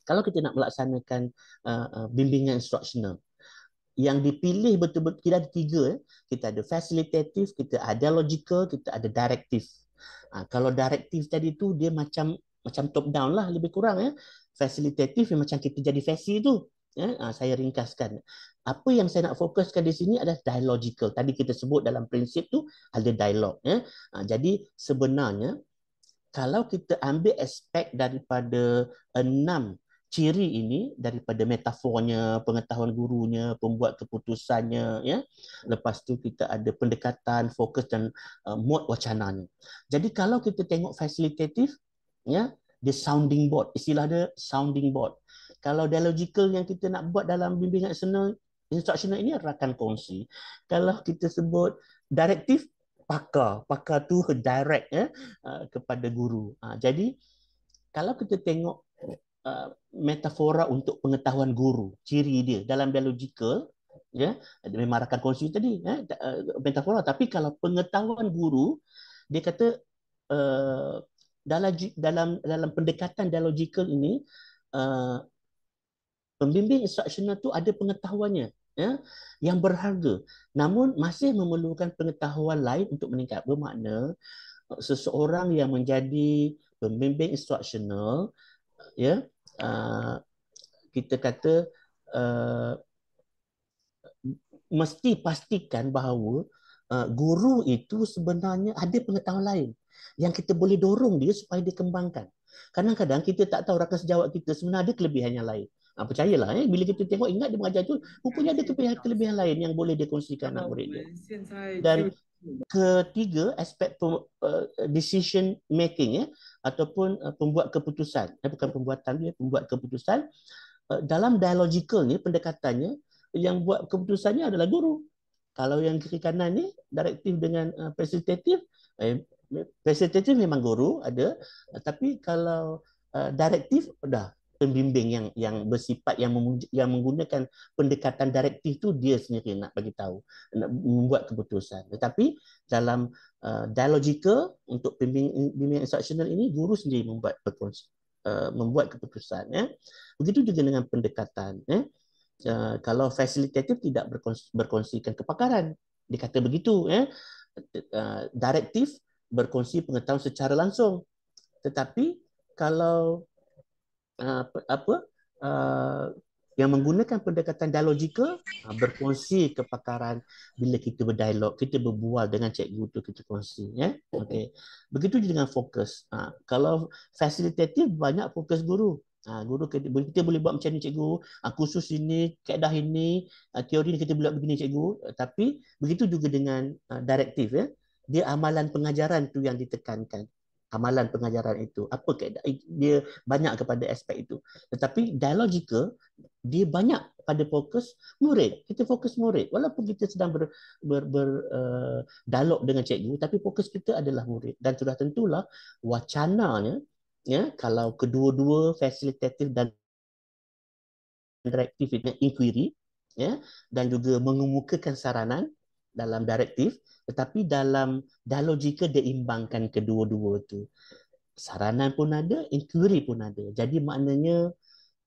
kalau kita nak melaksanakan bimbingan instructional, yang dipilih betul-betul kita ada 3. Kita ada facilitative, kita ada logical, kita ada directive. Kalau directive tadi tu dia macam top down lah lebih kurang. Facilitative yang macam kita jadi fasi tu. Saya ringkaskan. Apa yang saya nak fokuskan di sini adalah dialogical. Tadi kita sebut dalam prinsip tu ada dialog. Jadi sebenarnya kalau kita ambil aspek daripada 6 ciri ini, daripada metafornya, pengetahuan gurunya, pembuat keputusannya, lepas tu kita ada pendekatan, fokus dan mod wacananya. Jadi kalau kita tengok fasilitatif, dia sounding board, istilah dia sounding board. Kalau dialogical yang kita nak buat dalam bimbingan instructional ini, rakan kongsi. Kalau kita sebut directive, pakar tu direct kepada guru. Jadi kalau kita tengok metafora untuk pengetahuan guru, ciri dia dalam dialogical, ya, memang rakan kongsi tadi, metafora. Tapi kalau pengetahuan guru, dia kata dalam pendekatan dialogical ini, pembimbing instruksional tu ada pengetahuannya, ya, yang berharga, namun masih memerlukan pengetahuan lain untuk meningkat. Bermakna seseorang yang menjadi pembimbing instruksional, ya, kita kata mesti pastikan bahawa guru itu sebenarnya ada pengetahuan lain yang kita boleh dorong dia supaya dia kembangkan. Kadang-kadang kita tak tahu rakan sejawat kita sebenarnya ada kelebihan yang lain. Percayalah, bila kita tengok ingat dia mengajar tu, rupanya ada kelebihan lain yang boleh dia kongsikan anak murid dia. Dan ketiga, aspek decision making, ya, ataupun pembuat keputusan. Bukan pembuatan dia, pembuat keputusan. Dalam dialogical ni, pendekatannya, yang buat keputusannya adalah guru. Kalau yang kiri kanan ni, direktif dengan presentatif, presentatif memang guru ada, tapi kalau direktif, dah pembimbing yang bersifat yang menggunakan pendekatan direktif tu dia sendiri nak bagi tahu, nak membuat keputusan. Tetapi dalam dialogical untuk bimbingan instruksional ini, guru sendiri membuat keputusan, ya. Begitu juga dengan pendekatan, ya. Kalau fasilitatif tidak berkongsikan kepakaran, dikata begitu, ya. Direktif berkongsi pengetahuan secara langsung, tetapi kalau yang menggunakan pendekatan dialogical, berkongsi kepakaran. Bila kita berdialog, kita berbual dengan cikgu tu, kita kongsi, ya. Okay. Begitu juga dengan fokus. Kalau fasilitatif, banyak fokus guru. Guru kita boleh buat macam ni cikgu, kursus ini, kaedah ini, teori ni kita boleh buat begini cikgu. Tapi begitu juga dengan direktif, ya. Dia amalan pengajaran tu yang ditekankan. Amalan pengajaran itu, apa kaedah, dia banyak kepada aspek itu. Tetapi dialogical, dia banyak pada fokus murid. Kita fokus murid. Walaupun kita sedang dialog dengan cikgu, tapi fokus kita adalah murid. Dan sudah tentulah wacananya, ya, kalau kedua-dua fasilitatif dan direktif itu inquiry, ya, dan juga mengemukakan saranan dalam direktif, tetapi dalam dialogical dia imbangkan kedua-dua tu. Saranan pun ada, inquiry pun ada. Jadi maknanya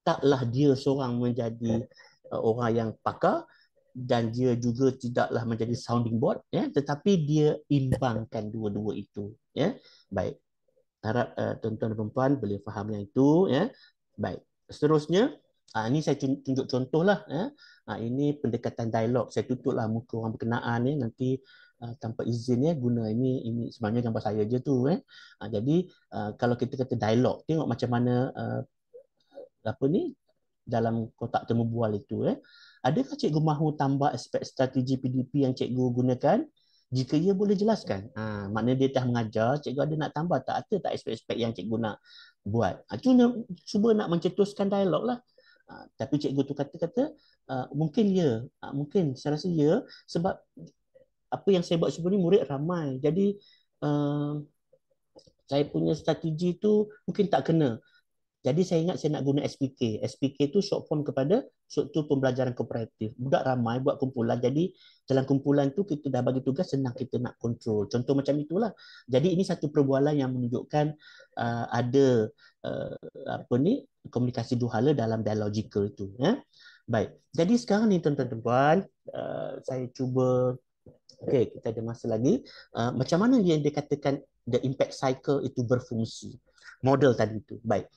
taklah dia seorang menjadi orang yang pakar, dan dia juga tidaklah menjadi sounding board, ya, tetapi dia imbangkan dua-dua itu, ya. Baik. Harap tuan-tuan dan puan boleh faham yang itu, ya. Baik. Seterusnya, ini saya tunjuk contohlah, ya. Ini pendekatan dialog. Saya tutuplah muka orang berkenaan, ya. Nanti tanpa izin, ya, guna ini sebenarnya gambar saya je tu, ya. Jadi kalau kita kata dialog, tengok macam mana apa ni dalam kotak temu bual itu, ya. Adakah cikgu mahu tambah aspek strategi PDP yang cikgu gunakan? Jika ia boleh jelaskan. Maknanya dia dah mengajar, cikgu ada nak tambah tak? Ada tak aspek-aspek yang cikgu nak buat? Cuba nak mencetuskan dialog lah. Tapi cikgu tu kata mungkin ya. Mungkin saya rasa ya, sebab apa yang saya buat sebelum ni murid ramai. Jadi saya punya strategi tu mungkin tak kena. Jadi saya ingat saya nak guna SPK. SPK tu short form kepada struktur pembelajaran kooperatif. Budak ramai buat kumpulan. Jadi dalam kumpulan tu kita dah bagi tugas, senang kita nak kontrol. Contoh macam itulah. Jadi ini satu perbualan yang menunjukkan ada komunikasi dua hala dalam dialogical itu, ya. Baik. Jadi sekarang ni tuan-tuan dan puan, saya cuba, okey, kita ada masa lagi. Macam mana yang dikatakan the impact cycle itu berfungsi? Model tadi itu. Baik.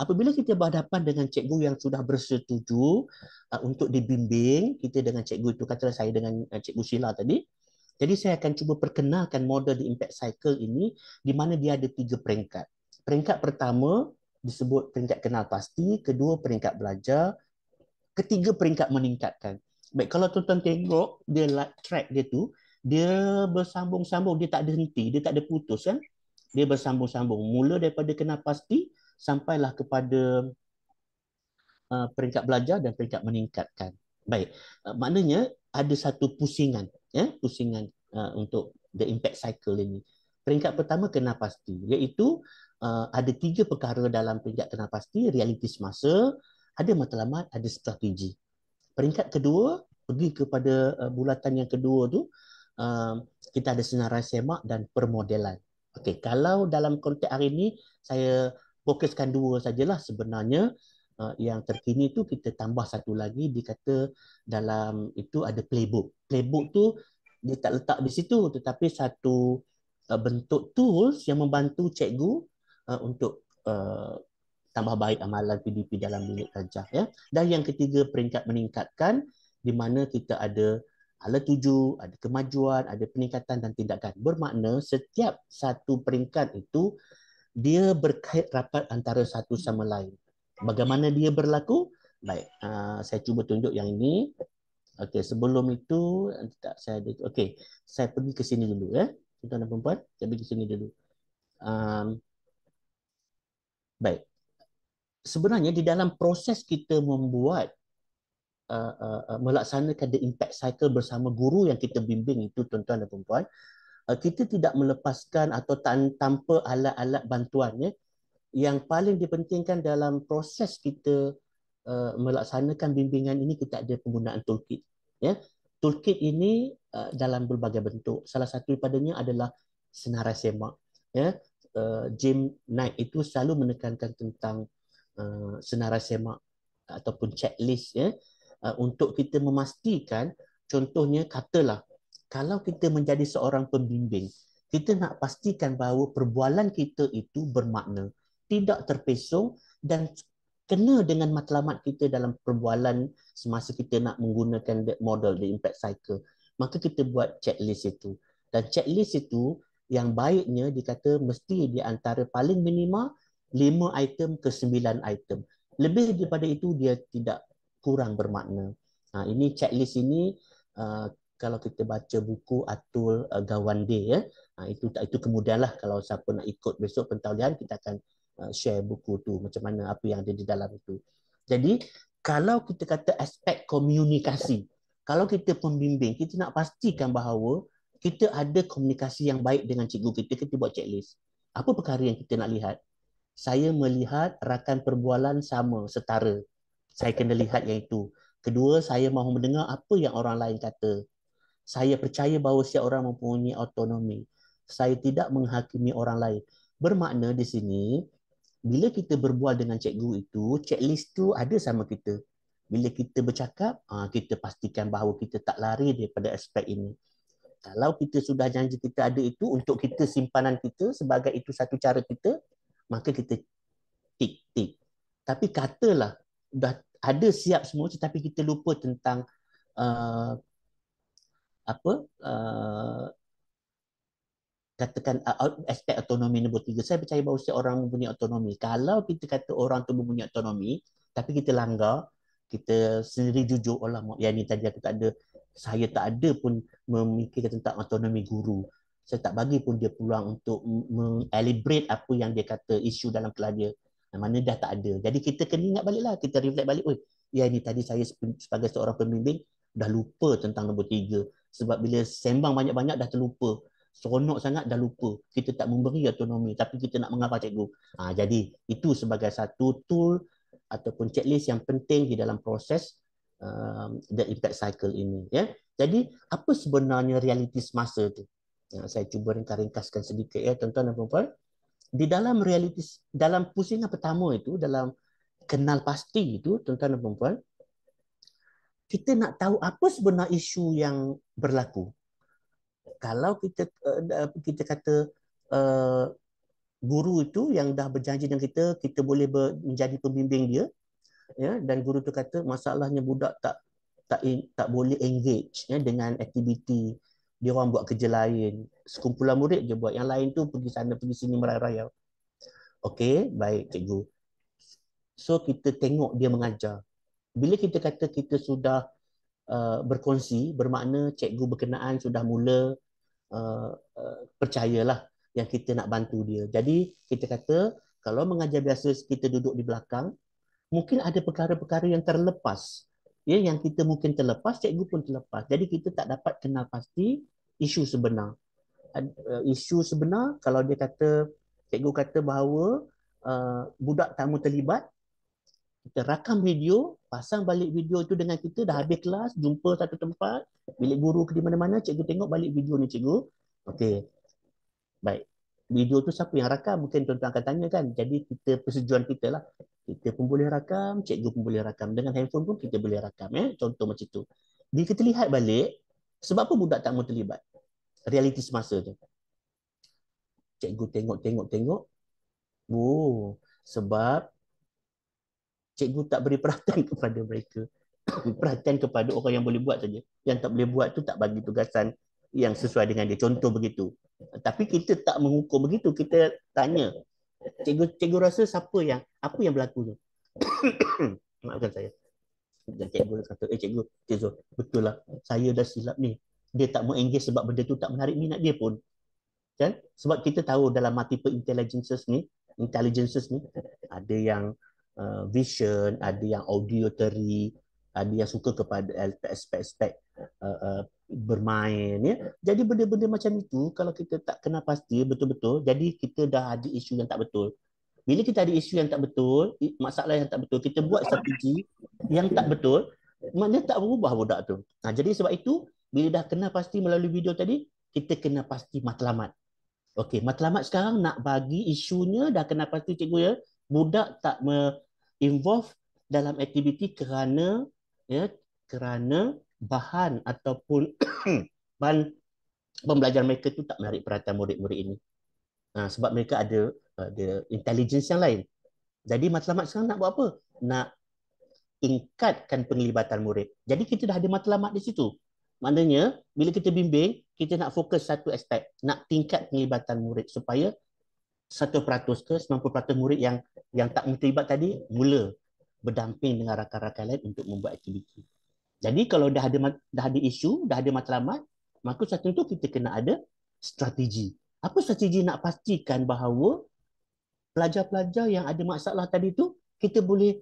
Apabila kita berhadapan dengan cikgu yang sudah bersetuju untuk dibimbing, kita dengan cikgu itu, katalah saya dengan cikgu Sheila tadi, jadi saya akan cuba perkenalkan model di impact cycle ini, di mana dia ada 3 peringkat. Peringkat pertama disebut peringkat kenal pasti, kedua peringkat belajar, ketiga peringkat meningkatkan. Baik, kalau tuan-tuan tengok dia track dia tu, dia bersambung-sambung, dia tak ada henti, dia tak ada putus, kan? Dia bersambung-sambung, mula daripada kenal pasti sampailah kepada peringkat belajar dan peringkat meningkatkan. Baik, maknanya ada satu pusingan, ya, pusingan untuk the impact cycle ini. Peringkat pertama kenal pasti, iaitu ada 3 perkara dalam peringkat kenal pasti: realiti semasa, ada matlamat, ada strategi. Peringkat kedua, pergi kepada bulatan yang kedua tu, kita ada senarai semak dan permodelan. Okey, kalau dalam konteks hari ini saya fokuskan 2 sajalah sebenarnya. Yang terkini tu kita tambah satu lagi, dikata dalam itu ada playbook. Playbook tu dia tak letak di situ, tetapi satu bentuk tools yang membantu cikgu untuk tambah baik amalan PDP dalam bilik belajar, ya. Dan yang ketiga, peringkat meningkatkan, di mana kita ada hala tuju, ada kemajuan, ada peningkatan dan tindakan. Bermakna setiap satu peringkat itu dia berkait rapat antara satu sama lain. Bagaimana dia berlaku? Baik, saya cuba tunjuk yang ini. Okey, sebelum itu okey, saya pergi ke sini dulu, ya. Tuan-tuan dan puan-puan, saya pergi ke sini dulu. Baik. Sebenarnya di dalam proses kita membuat melaksanakan the impact cycle bersama guru yang kita bimbing itu, tuan-tuan dan puan-puan, kita tidak melepaskan atau tanpa alat-alat bantuannya. Yang paling dipentingkan dalam proses kita melaksanakan bimbingan ini, kita ada penggunaan toolkit, ya. Toolkit ini dalam berbagai bentuk. Salah satu daripadanya adalah senarai semak, ya. Jim Knight itu selalu menekankan tentang senarai semak ataupun checklist, ya, untuk kita memastikan. Contohnya, katalah kalau kita menjadi seorang pembimbing, kita nak pastikan bahawa perbualan kita itu bermakna, tidak terpesong dan kena dengan matlamat kita dalam perbualan semasa kita nak menggunakan model the impact cycle. Maka kita buat checklist itu. Dan checklist itu yang baiknya dikata mesti di antara paling minima 5 item ke 9 item. Lebih daripada itu dia tidak kurang bermakna. Ini checklist ini kalau kita baca buku Atul Gawande, ya, itu kemudianlah kalau siapa nak ikut besok pentaulian, kita akan share buku tu macam mana, apa yang ada di dalam itu. Jadi kalau kita kata aspek komunikasi, kalau kita pembimbing, kita nak pastikan bahawa kita ada komunikasi yang baik dengan cikgu kita, kita buat checklist. Apa perkara yang kita nak lihat? Saya melihat rakan perbualan sama, setara. Saya kena lihat yang itu. Kedua, saya mahu mendengar apa yang orang lain kata. Saya percaya bahawa setiap orang mempunyai autonomi. Saya tidak menghakimi orang lain. Bermakna di sini, bila kita berbual dengan cikgu itu, checklist tu ada sama kita. Bila kita bercakap, kita pastikan bahawa kita tak lari daripada aspek ini. Kalau kita sudah janji kita ada itu untuk kita simpanan kita, sebagai itu satu cara kita, maka kita tik-tik. Tapi katalah dah ada siap semua, tetapi kita lupa tentang katakan aspek autonomi nombor 3. Saya percaya bahawa setiap orang mempunyai autonomi. Kalau kita kata orang tu mempunyai autonomi, tapi kita langgar, kita sendiri jujur, Allah, yang ni tadi aku tak ada, saya tak ada pun memikirkan tentang autonomi guru. Saya tak bagi pun dia peluang untuk meng-elaborate apa yang dia kata isu dalam kelas dia. Mana dah tak ada. Jadi kita kena ingat balik lah, kita reflect balik, ya ni tadi saya sebagai seorang pembimbing dah lupa tentang nombor 3. Sebab bila sembang banyak-banyak dah terlupa. Seronok sangat dah lupa. Kita tak memberi autonomi, tapi kita nak mengajar cikgu. Jadi itu sebagai satu tool ataupun checklist yang penting di dalam proses the impact cycle ini, ya. Jadi apa sebenarnya realiti semasa tu? Saya cuba ringkas-ringkaskan sedikit, ya, tuan-tuan dan puan-puan. Di dalam realiti, dalam pusingan pertama itu, dalam kenal pasti itu, tuan-tuan dan puan-puan, kita nak tahu apa sebenar isu yang berlaku. Kalau kita kata guru itu yang dah berjanji dengan kita boleh menjadi pembimbing dia, ya, dan guru tu kata masalahnya budak tak boleh engage, ya, dengan aktiviti, dia orang buat kerja lain, sekumpulan murid je buat, yang lain tu pergi sana pergi sini merayau-rayau. Okey, baik cikgu. So kita tengok dia mengajar. Bila kita kata kita sudah berkongsi, bermakna cikgu berkenaan sudah mula percayalah yang kita nak bantu dia. Jadi kita kata kalau mengajar biasa kita duduk di belakang, mungkin ada perkara-perkara yang terlepas, ya, yang kita mungkin terlepas, cikgu pun terlepas. Jadi kita tak dapat kenal pasti isu sebenar. Isu sebenar, kalau dia kata Cikgu kata bahawa budak tak mahu terlibat, kita rakam video, pasang balik video itu dengan kita, dah habis kelas, jumpa satu tempat, bilik guru ke di mana-mana, cikgu tengok balik video ni cikgu. Okey, baik. Video tu siapa yang rakam? Mungkin tuan-tuan akan tanya kan. Jadi kita persetujuan kita lah. Kita pun boleh rakam, cikgu pun boleh rakam. Dengan handphone pun kita boleh rakam. Contoh macam tu. Bila kita lihat balik, sebab apa budak tak mahu terlibat? Realiti semasa tu. Cikgu tengok. Oh, sebab cikgu tak beri perhatian kepada mereka. Perhatian kepada orang yang boleh buat saja. Yang tak boleh buat tu tak bagi tugasan yang sesuai dengan dia. Contoh begitu. Tapi kita tak mengukur begitu. Kita tanya, cikgu rasa apa yang berlaku tu? Maafkan saya. Dan cikgu kata, cikgu, betul lah. Saya dah silap ni. Dia tak mau engage sebab benda tu tak menarik minat dia pun. Kan? Sebab kita tahu dalam multiple intelligences ni, ada yang vision, ada yang auditory, ada yang suka kepada aspek-aspek bermain, ya. Jadi benda-benda macam itu kalau kita tak kena pasti betul-betul, jadi kita dah ada isu yang tak betul. Bila kita ada isu yang tak betul, masalah yang tak betul, kita buat strategi yang tak betul, maknanya tak berubah budak tu. Jadi sebab itu, bila dah kena pasti melalui video tadi, kita kena pasti matlamat. Okey, matlamat sekarang nak bagi isunya, dah kena pasti cikgu ya, budak tak involve dalam aktiviti kerana bahan ataupun bahan pembelajaran mereka tu tak menarik perhatian murid-murid ini. Sebab mereka ada intelligence yang lain. Jadi matlamat sekarang nak buat apa? Nak tingkatkan penglibatan murid. Jadi kita dah ada matlamat di situ. Maknanya, bila kita bimbing, kita nak fokus satu aspek, nak tingkat penglibatan murid supaya 1% ke 90% murid yang tak terlibat tadi mula berdamping dengan rakan-rakan lain untuk membuat aktiviti. Jadi kalau dah ada isu, dah ada matlamat, maka satu itu kita kena ada strategi. Apa strategi nak pastikan bahawa pelajar-pelajar yang ada masalah tadi tu kita boleh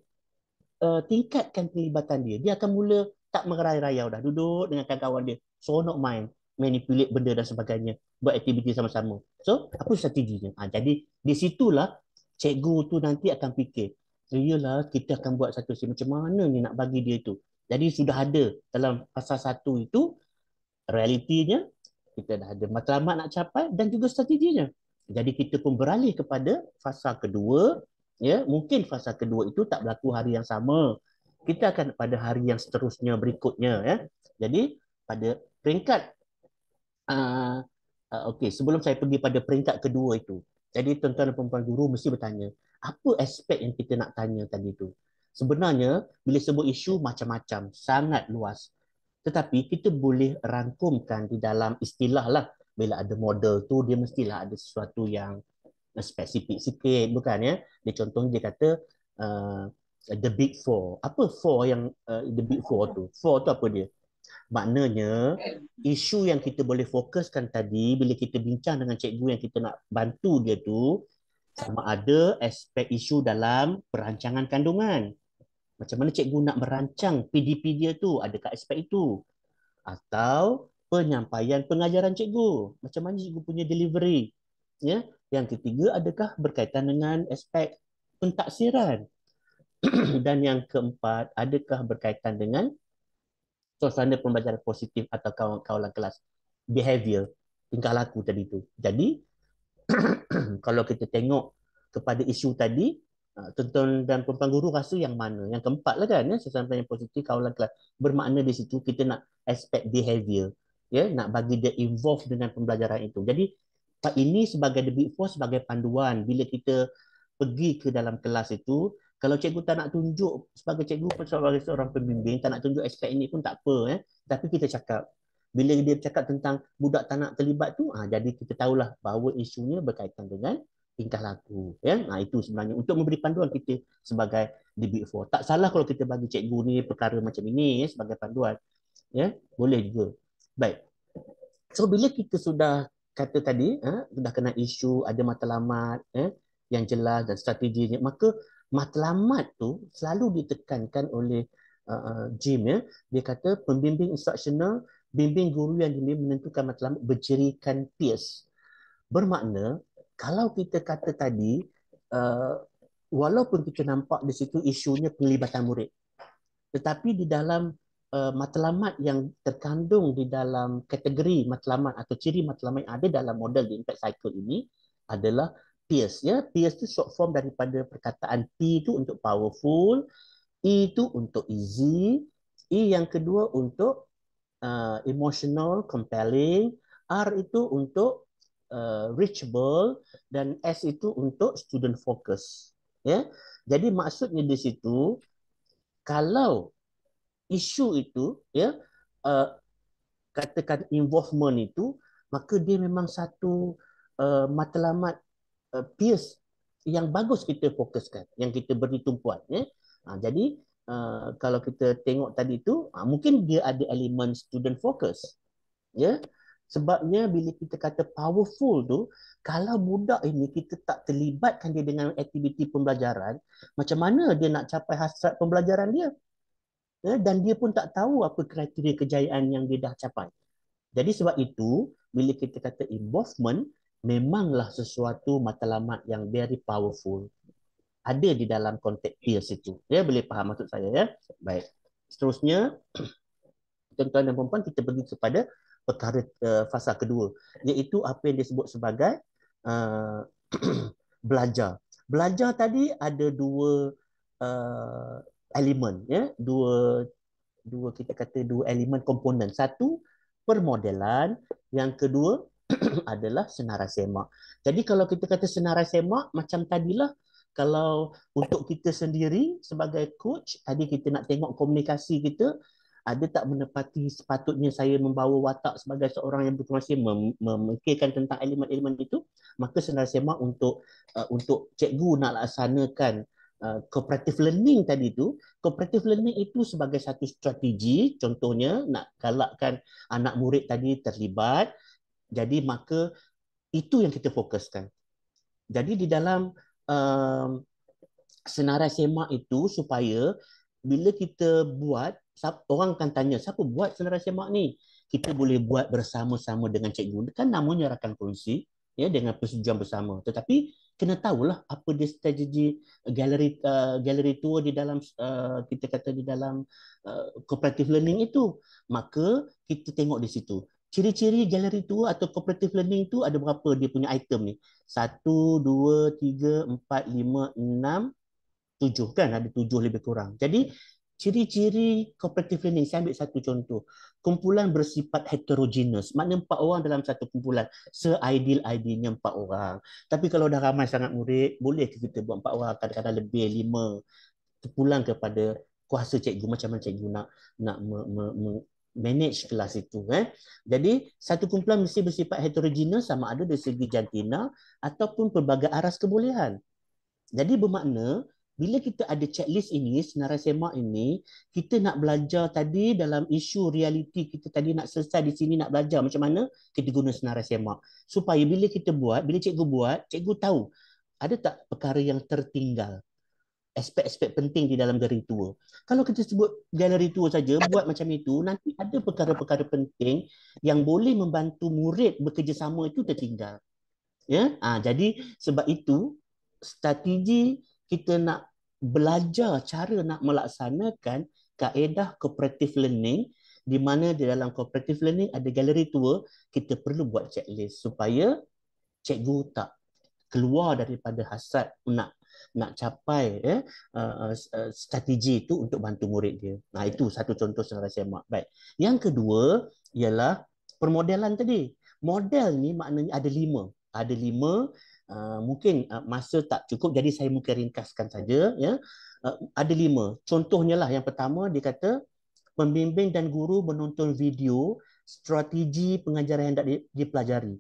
tingkatkan penglibatan dia. Dia akan mula tak mengerai-rayau dah, duduk dengan kawan-kawan dia, seronok main, manipulate benda dan sebagainya, buat aktiviti sama-sama. So, apa strateginya? Jadi, di situlah cikgu tu nanti akan fikir, iyalah kita akan buat satu macam mana ni nak bagi dia tu. Jadi, sudah ada dalam fasa 1 itu, realitinya, kita dah ada matlamat nak capai dan juga strateginya. Jadi, kita pun beralih kepada fasa kedua, ya, mungkin fasa kedua itu tak berlaku hari yang sama. Kita akan pada hari yang seterusnya berikutnya, ya. Jadi pada peringkat okey, sebelum saya pergi pada peringkat kedua itu. Jadi tuan-tuan dan puan-puan guru mesti bertanya, apa aspek yang kita nak tanya tadi itu? Sebenarnya bila sebut isu macam-macam, sangat luas. Tetapi kita boleh rangkumkan di dalam istilah lah. Bila ada model tu dia mestilah ada sesuatu yang spesifik sikit, bukan ya? Dia contohnya dia kata the big four. Apa four yang the big four tu? Four tu apa dia? Maknanya isu yang kita boleh fokuskan tadi bila kita bincang dengan cikgu yang kita nak bantu dia tu, sama ada aspek isu dalam perancangan kandungan. Macam mana cikgu nak merancang PDP dia tu, adakah aspek itu? Atau penyampaian pengajaran cikgu, macam mana cikgu punya delivery, ya. Yang ketiga, adakah berkaitan dengan aspek pentaksiran? Dan yang keempat, adakah berkaitan dengan suasana pembelajaran positif atau kawan-kawan kelas, behavior, tingkah laku tadi tu. Jadi kalau kita tengok kepada isu tadi, tuan-tuan dan puan-puan guru rasa yang mana? Yang keempat lah kan, ya, suasana pembelajaran positif kawan kelas. Bermakna di situ kita nak aspek behavior, ya, nak bagi dia involve dengan pembelajaran itu. Jadi ini sebagai the big four, sebagai panduan bila kita pergi ke dalam kelas itu. Kalau cikgu tak nak tunjuk sebagai cikgu, sebagai seorang pembimbing, tak nak tunjuk aspek ini pun tak apa, tapi kita cakap, bila dia cakap tentang budak tak nak terlibat tu, jadi kita tahulah bahawa isunya berkaitan dengan tingkah laku, ya. Itu sebenarnya untuk memberi panduan kita sebagai the big four. Tak salah kalau kita bagi cikgu ni perkara macam ini, ya, sebagai panduan, ya, boleh juga. Baik. So bila kita sudah kata tadi, sudah kena isu, ada matlamat, yang jelas dan strateginya, maka matlamat tu selalu ditekankan oleh Jim, ya. Dia kata pembimbing instruksional, bimbing guru yang dibimbing menentukan matlamat bercirikan peers. Bermakna Kalau kita kata tadi, walaupun kita nampak di situ isunya penglibatan murid, tetapi di dalam matlamat yang terkandung di dalam kategori matlamat atau ciri matlamat yang ada dalam model di impact cycle ini adalah peers. Ya, peers itu short form daripada perkataan P itu untuk powerful, E itu untuk easy, E yang kedua untuk emotional, compelling, R itu untuk reachable, dan S itu untuk student focus. Ya, jadi maksudnya di situ kalau isu itu ya uh, katakan involvement itu, maka dia memang satu matlamat peers yang bagus kita fokuskan, yang kita beri tumpuan ya. Jadi kalau kita tengok tadi itu mungkin dia ada elemen student focus ya. Sebabnya bila kita kata powerful tu, kalau budak ini kita tak terlibatkan dia dengan aktiviti pembelajaran, macam mana dia nak capai hasrat pembelajaran dia? Ya, dan dia pun tak tahu apa kriteria kejayaan yang dia dah capai. Jadi sebab itu, bila kita kata involvement, memanglah sesuatu matlamat yang very powerful. Ada di dalam konteks peers itu. Ya, boleh faham maksud saya ya? Baik. Seterusnya, tuan-tuan dan puan-puan, kita pergi kepada perkara fasa kedua, iaitu apa yang disebut sebagai uh, belajar. Belajar tadi ada dua uh, elemen, ya, dua kita kata dua elemen komponen. Satu permodelan, yang kedua adalah senarai semak. Jadi kalau kita kata senarai semak macam tadilah, kalau untuk kita sendiri sebagai coach, tadi kita nak tengok komunikasi kita ada tak menepati sepatutnya saya membawa watak sebagai seorang yang berkomunikasi memikirkan tentang elemen-elemen itu, maka senarai semak untuk cikgu nak laksanakan cooperative learning tadi tu. Cooperative learning itu sebagai satu strategi, contohnya nak galakkan anak murid tadi terlibat. Jadi maka itu yang kita fokuskan. Jadi di dalam um, senarai semak itu, supaya bila kita buat, orang akan tanya, siapa buat senarai semak ni? Kita boleh buat bersama-sama dengan cikgu. Kan namanya rakan kongsi, ya, dengan persetujuan bersama. Tetapi kena tahulah apa dia strategi galeri tour di dalam kita kata di dalam cooperative learning itu. Maka kita tengok di situ. Ciri-ciri galeri tour atau cooperative learning itu ada berapa dia punya item ni? 1, 2, 3, 4, 5, 6, 7 kan, ada 7 lebih kurang. Jadi ciri-ciri cooperative learning, saya ambil satu contoh. Kumpulan bersifat heterogeneous, maknanya 4 orang dalam satu kumpulan. Seideal-idealnya 4 orang. Tapi kalau dah ramai sangat murid, boleh kita buat 4 orang, kadang-kadang lebih 5. Terpulang kepada kuasa cikgu, macam mana cikgu nak manage kelas itu. Jadi satu kumpulan mesti bersifat heterogeneous, sama ada dari segi jantina ataupun pelbagai aras kebolehan. Jadi bermakna bila kita ada checklist ini, senarai semak ini, kita nak belajar tadi dalam isu realiti kita tadi nak selesai di sini, nak belajar macam mana, kita guna senarai semak. Supaya bila kita buat, bila cikgu buat, cikgu tahu ada tak perkara yang tertinggal, aspek-aspek penting di dalam galeri tua. Kalau kita sebut galeri tua saja, buat macam itu, nanti ada perkara-perkara penting yang boleh membantu murid bekerjasama itu tertinggal. Ya, jadi sebab itu strategi kita nak belajar cara nak melaksanakan kaedah cooperative learning, di mana di dalam cooperative learning ada galeri tua, kita perlu buat checklist supaya cikgu tak keluar daripada hasrat nak capai strategi itu untuk bantu murid dia. Nah, itu satu contoh senarai semak. Baik. Yang kedua ialah permodelan tadi. Model ni maknanya ada 5. Ada 5. Mungkin masa tak cukup, jadi saya mungkin ringkaskan saja. Ya. Ada 5. Contohnya lah, yang pertama dia kata pembimbing dan guru menonton video strategi pengajaran yang hendak dipelajari.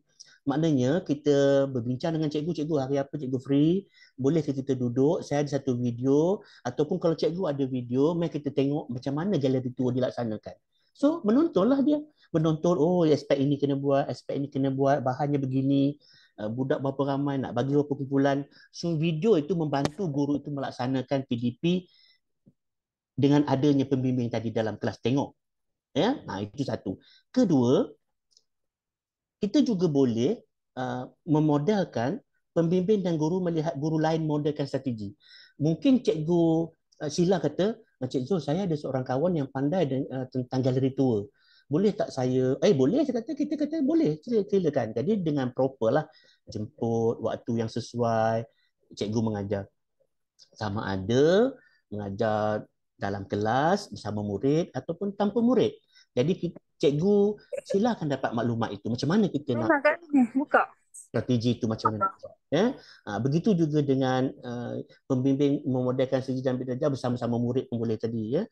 Maknanya kita berbincang dengan cikgu, cikgu hari apa cikgu free, boleh kita duduk, saya ada satu video, ataupun kalau cikgu ada video, mari kita tengok macam mana galeri tu dilaksanakan. So menontonlah dia, menonton, oh aspek ini kena buat, aspek ini kena buat, bahannya begini, budak berapa ramai, nak bagi berapa kumpulan. So video itu membantu guru itu melaksanakan PDP dengan adanya pembimbing tadi dalam kelas tengok. Ya, itu satu. Kedua, kita juga boleh memodelkan pembimbing dan guru melihat guru lain modelkan strategi. Mungkin Cikgu Sheila kata, Cik Zul, saya ada seorang kawan yang pandai tentang galeri tua. Boleh tak saya, boleh, saya kata, kita kata boleh, silakan. Jadi dengan proper lah, jemput waktu yang sesuai, cikgu mengajar. Sama ada mengajar dalam kelas bersama murid ataupun tanpa murid. Jadi cikgu silakan dapat maklumat itu. Macam mana kita nak Buka. strategi itu macam mana. Ya? Begitu juga dengan pembimbing memodelkan strategi dan belajar bersama-sama murid pun boleh tadi. Ya?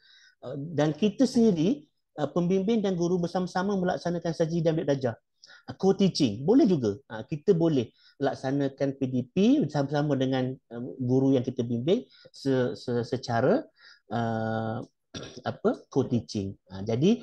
Dan kita sendiri, pembimbing dan guru bersama-sama melaksanakan strategi dan belajar. Co-teaching, boleh juga. Kita boleh laksanakan PDP bersama-sama dengan guru yang kita bimbing secara co-teaching. Jadi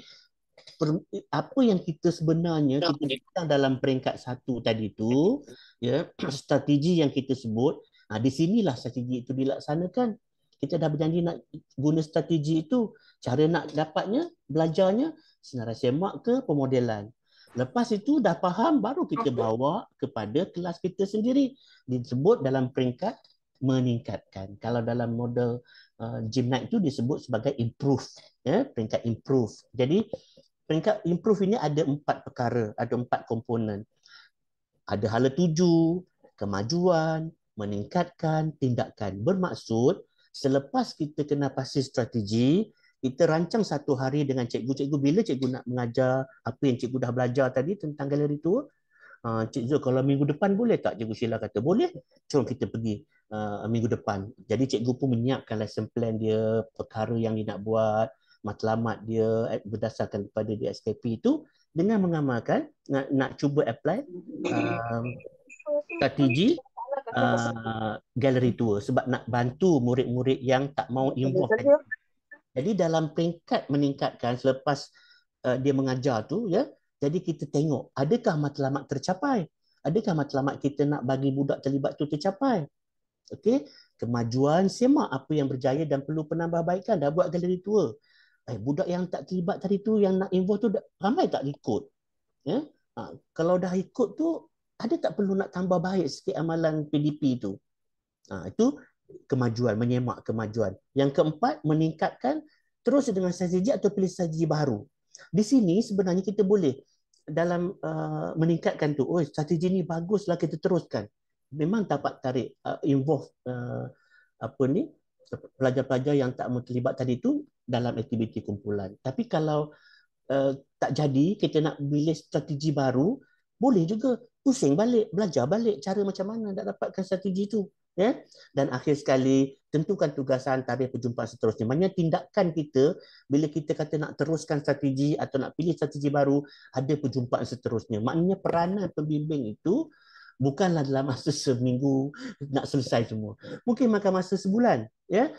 apa yang kita sebenarnya kita bincang dalam peringkat 1 tadi tu, ya, strategi yang kita sebut, di sinilah strategi itu dilaksanakan. Kita dah berjanji nak guna strategi itu. Cara nak dapatnya, belajarnya senarai semak ke pemodelan. Lepas itu dah faham, baru kita bawa kepada kelas kita sendiri. Disebut dalam peringkat meningkatkan. Kalau dalam model Gymnite itu disebut sebagai improve, ya, peringkat improve. Jadi peringkat improve ini ada 4 perkara, ada 4 komponen. Ada hala tuju, kemajuan, meningkatkan, tindakan. Bermaksud, selepas kita kena pasti strategi, kita rancang satu hari dengan cikgu-cikgu bila cikgu nak mengajar apa yang cikgu dah belajar tadi tentang galeri tua. Cik Zul, kalau minggu depan boleh tak? Cikgu Sheila kata, boleh. Jom kita pergi minggu depan. Jadi cikgu pun menyiapkan lesson plan dia, perkara yang dia nak buat, matlamat dia berdasarkan kepada di SKP itu dengan mengamalkan, nak cuba apply strategi galeri tua sebab nak bantu murid-murid yang tak mau involve. Jadi dalam peringkat meningkatkan selepas dia mengajar tu, ya, jadi kita tengok adakah matlamat tercapai, adakah matlamat kita nak bagi budak terlibat tu tercapai. Okey, kemajuan semak apa yang berjaya dan perlu penambahbaikan. Dah buat galeri tua, budak yang tak terlibat tadi tu, yang nak involve tu ramai tak ikut, ya? Kalau dah ikut tu, ada tak perlu nak tambah baik sikit amalan PDP tu? Itu kemajuan, menyemak kemajuan. Yang keempat, meningkatkan terus dengan strategi atau pilih strategi baru. Di sini sebenarnya kita boleh dalam meningkatkan tu, strategi ni baguslah, kita teruskan. Memang dapat tarik involve pelajar-pelajar yang tak mau terlibat tadi tu dalam aktiviti kumpulan. Tapi kalau tak jadi, kita nak pilih strategi baru, boleh juga pusing balik, belajar balik cara macam mana nak dapatkan strategi tu. Ya? Dan akhir sekali, tentukan tugasan tarikh perjumpaan seterusnya. Maksudnya tindakan kita, bila kita kata nak teruskan strategi atau nak pilih strategi baru, ada perjumpaan seterusnya. Maknanya peranan pembimbing itu bukanlah dalam masa seminggu nak selesai semua. Mungkin makan masa sebulan, ya.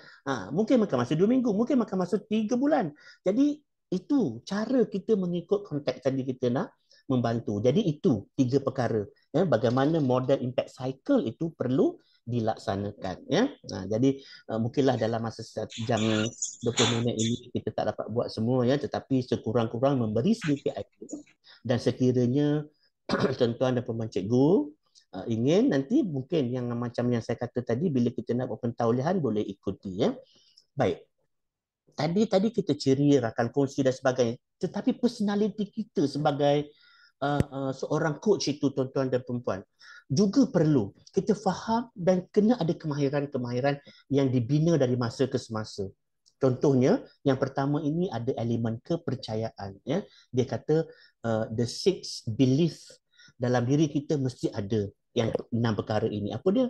Mungkin makan masa 2 minggu, mungkin makan masa 3 bulan. Jadi itu cara kita mengikut konteks tadi kita nak membantu. Jadi itu 3 perkara, ya, bagaimana model impact cycle itu perlu dilaksanakan, ya. Jadi mungkinlah dalam masa 1 jam 20 minit ini kita tak dapat buat semua, ya, tetapi sekurang-kurang memberi sedikit idea. Dan sekiranya tuan-tuan dan puan cikgu ingin, nanti mungkin yang macam yang saya kata tadi, bila kita nak buat pentaulihan boleh ikuti, ya. Baik. Tadi kita ciri, rakan kongsi dan sebagainya, tetapi personality kita sebagai seorang coach itu, tuan-tuan dan perempuan, juga perlu kita faham dan kena ada kemahiran-kemahiran yang dibina dari masa ke semasa. Contohnya, yang pertama ini ada elemen kepercayaan, ya. Dia kata the 6 belief dalam diri kita mesti ada yang 6 perkara ini. Apa dia?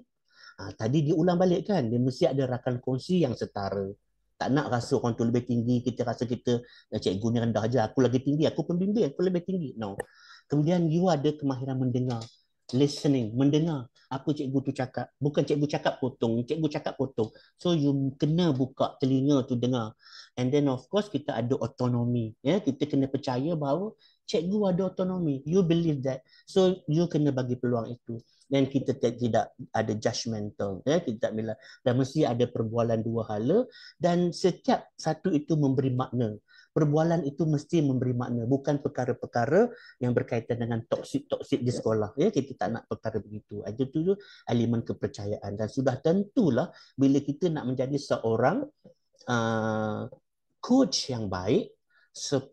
Tadi dia ulang balik kan, dia mesti ada rakan kongsi yang setara. Tak nak rasa orang tu lebih tinggi, kita rasa kita cikgu ni rendah aja, aku lagi tinggi, aku pembimbing, aku lebih tinggi. No. Kemudian you ada kemahiran mendengar, listening, mendengar apa cikgu tu cakap. Bukan cikgu cakap potong, cikgu cakap potong. So you kena buka telinga tu dengar. And then of course kita ada otonomi, ya. Kita kena percaya bahawa cikgu ada otonomi. You believe that. So you kena bagi peluang itu. Dan kita tidak ada judgemental, ya. Kita tak bila, dan mesti ada perbualan dua hala, dan setiap satu itu memberi makna. perbualan itu mesti memberi makna, bukan perkara-perkara yang berkaitan dengan toksik-toksik di sekolah. Ya, kita tak nak perkara begitu. Itu tu elemen kepercayaan, dan sudah tentulah bila kita nak menjadi seorang coach yang baik, 10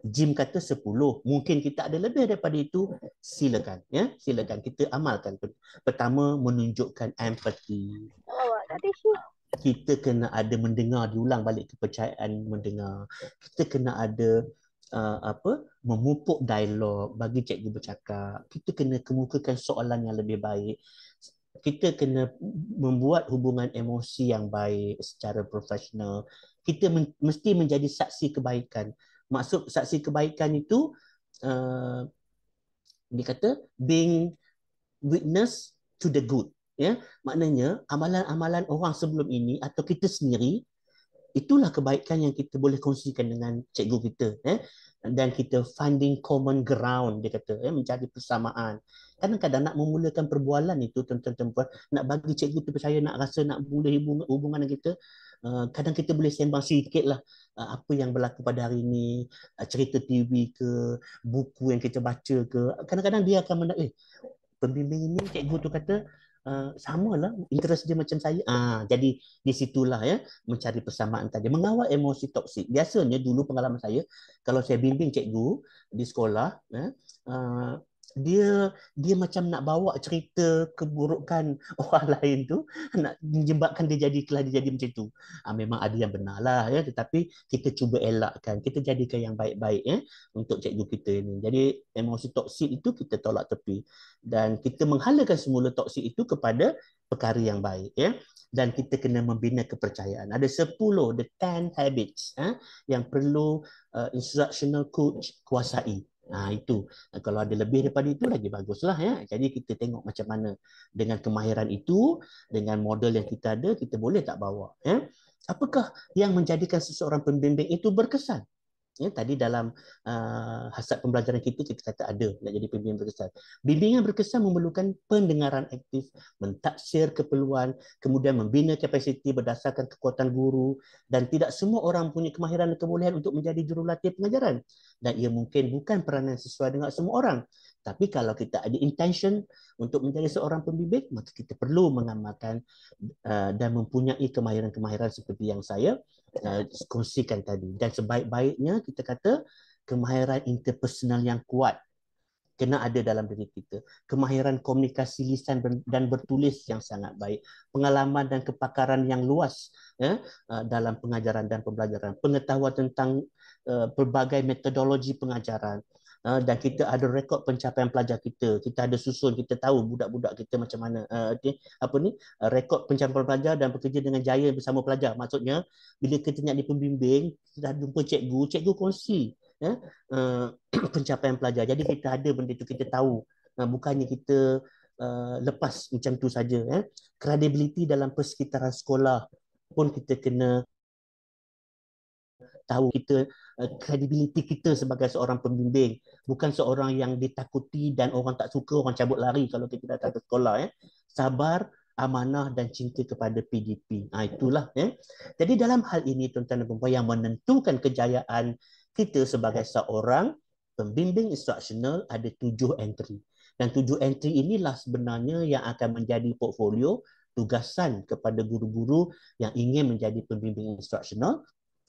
Jim kata 10, mungkin kita ada lebih daripada itu, silakan ya, silakan kita amalkan. Pertama, menunjukkan empathy. Kita kena ada mendengar, diulang balik kepercayaan mendengar. Kita kena ada memupuk dialog, bagi cikgu bercakap. Kita kena kemukakan soalan yang lebih baik. Kita kena membuat hubungan emosi yang baik secara profesional. Kita mesti menjadi saksi kebaikan. Maksud saksi kebaikan itu dia kata being witness to the good. Ya, maknanya amalan-amalan orang sebelum ini atau kita sendiri, itulah kebaikan yang kita boleh kongsikan dengan cikgu kita. Dan kita finding common ground, dia kata, mencari persamaan. Kadang-kadang nak memulakan perbualan itu, tuan-tuan puan, nak bagi cikgu tu percaya, nak rasa nak mula hubungan dengan kita, kadang kita boleh sembang sikit lah apa yang berlaku pada hari ini, cerita TV ke, buku yang kita baca ke. Kadang-kadang dia akan pembimbing ini cikgu tu kata samalah, interest dia macam saya. Jadi di situlah ya, mencari persamaan tadi, mengawal emosi toksik. Biasanya dulu pengalaman saya, kalau saya bimbing cikgu di sekolah, dia macam nak bawa cerita keburukan orang lain tu, nak menjebakkan dia jadi macam tu. Memang ada yang benar lah ya, tetapi kita cuba elakkan, kita jadikan yang baik-baik ya untuk cikgu kita ini. Jadi emosi toksik itu kita tolak tepi, dan kita menghalakan semula toksik itu kepada perkara yang baik ya. Dan kita kena membina kepercayaan. Ada 10, the 10 habits yang perlu instructional coach kuasai. Itu kalau ada lebih daripada itu lagi baguslah ya. Jadi kita tengok macam mana dengan kemahiran itu, dengan model yang kita ada, kita boleh tak bawa ya. Apakah yang menjadikan seseorang pembimbing itu berkesan? Ya, tadi dalam hasrat pembelajaran kita kata ada nak jadi pembimbing berkesan. Bimbingan berkesan memerlukan pendengaran aktif, mentaksir keperluan, kemudian membina kapasiti berdasarkan kekuatan guru, dan tidak semua orang punya kemahiran dan kebolehan untuk menjadi jurulatih pengajaran. Dan ia mungkin bukan peranan sesuai dengan semua orang. Tapi kalau kita ada intention untuk menjadi seorang pembimbing, maka kita perlu mengamalkan dan mempunyai kemahiran-kemahiran seperti yang saya kongsikan tadi. Dan sebaik-baiknya kita kata kemahiran interpersonal yang kuat kena ada dalam diri kita. Kemahiran komunikasi lisan dan bertulis yang sangat baik. Pengalaman dan kepakaran yang luas dalam pengajaran dan pembelajaran. Pengetahuan tentang pelbagai metodologi pengajaran. Dan kita ada rekod pencapaian pelajar kita. Kita ada susun, kita tahu budak-budak kita macam mana rekod pencapaian pelajar dan bekerja dengan jaya bersama pelajar. Maksudnya bila kita nak di pembimbing, kita dah jumpa cikgu kongsi pencapaian pelajar. Jadi kita ada benda itu, kita tahu. Bukannya kita lepas macam tu saja. Credibility dalam persekitaran sekolah pun kita kena tahu. Kita credibility kita sebagai seorang pembimbing, bukan seorang yang ditakuti dan orang tak suka, orang cabut lari kalau kita datang ke sekolah. Sabar, amanah dan cinta kepada PDP. Itulah ya. Jadi dalam hal ini tuan-tuan dan puan-puan, yang menentukan kejayaan kita sebagai seorang pembimbing instruksional ada 7 entry. Dan 7 entry inilah sebenarnya yang akan menjadi portfolio tugasan kepada guru-guru yang ingin menjadi pembimbing instruksional.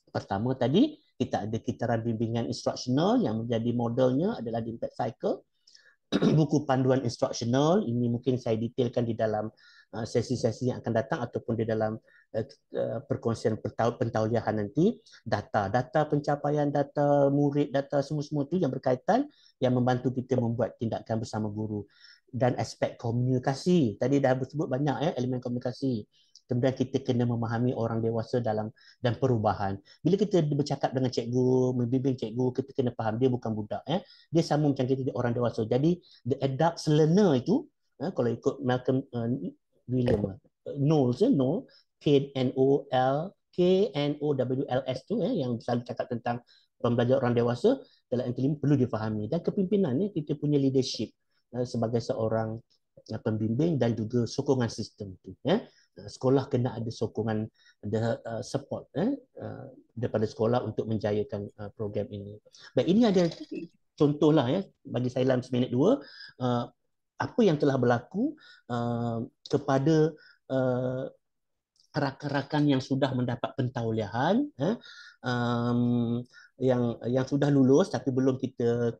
Pertama tadi, kita ada kitaran bimbingan instruksional yang menjadi modelnya adalah di Impact Cycle. Buku panduan instruksional, ini mungkin saya detailkan di dalam sesi-sesi yang akan datang ataupun di dalam perkongsian pentauliahan nanti. Data pencapaian, data murid, data semua-semua itu yang berkaitan, yang membantu kita membuat tindakan bersama guru. Dan aspek komunikasi, tadi dah disebut banyak elemen komunikasi. Kemudian kita kena memahami orang dewasa dan perubahan. Bila kita bercakap dengan cikgu, membimbing cikgu, kita kena faham dia bukan budak. Dia sama macam kita, dia orang dewasa. Jadi the adult learner itu, kalau ikut Malcolm William Knowles, Knowles tu yang selalu cakap tentang pembelajar orang dewasa dalam NT5 perlu difahami. Dan kepimpinan kita punya leadership sebagai seorang pembimbing dan juga sokongan sistem tu. sekolah kena ada sokongan, ada support daripada sekolah untuk menjayakan program ini. Baik, ini ada contohlah ya bagi saya dalam seminit dua apa yang telah berlaku kepada rakan-rakan yang sudah mendapat pentauliahan, yang sudah lulus tapi belum kita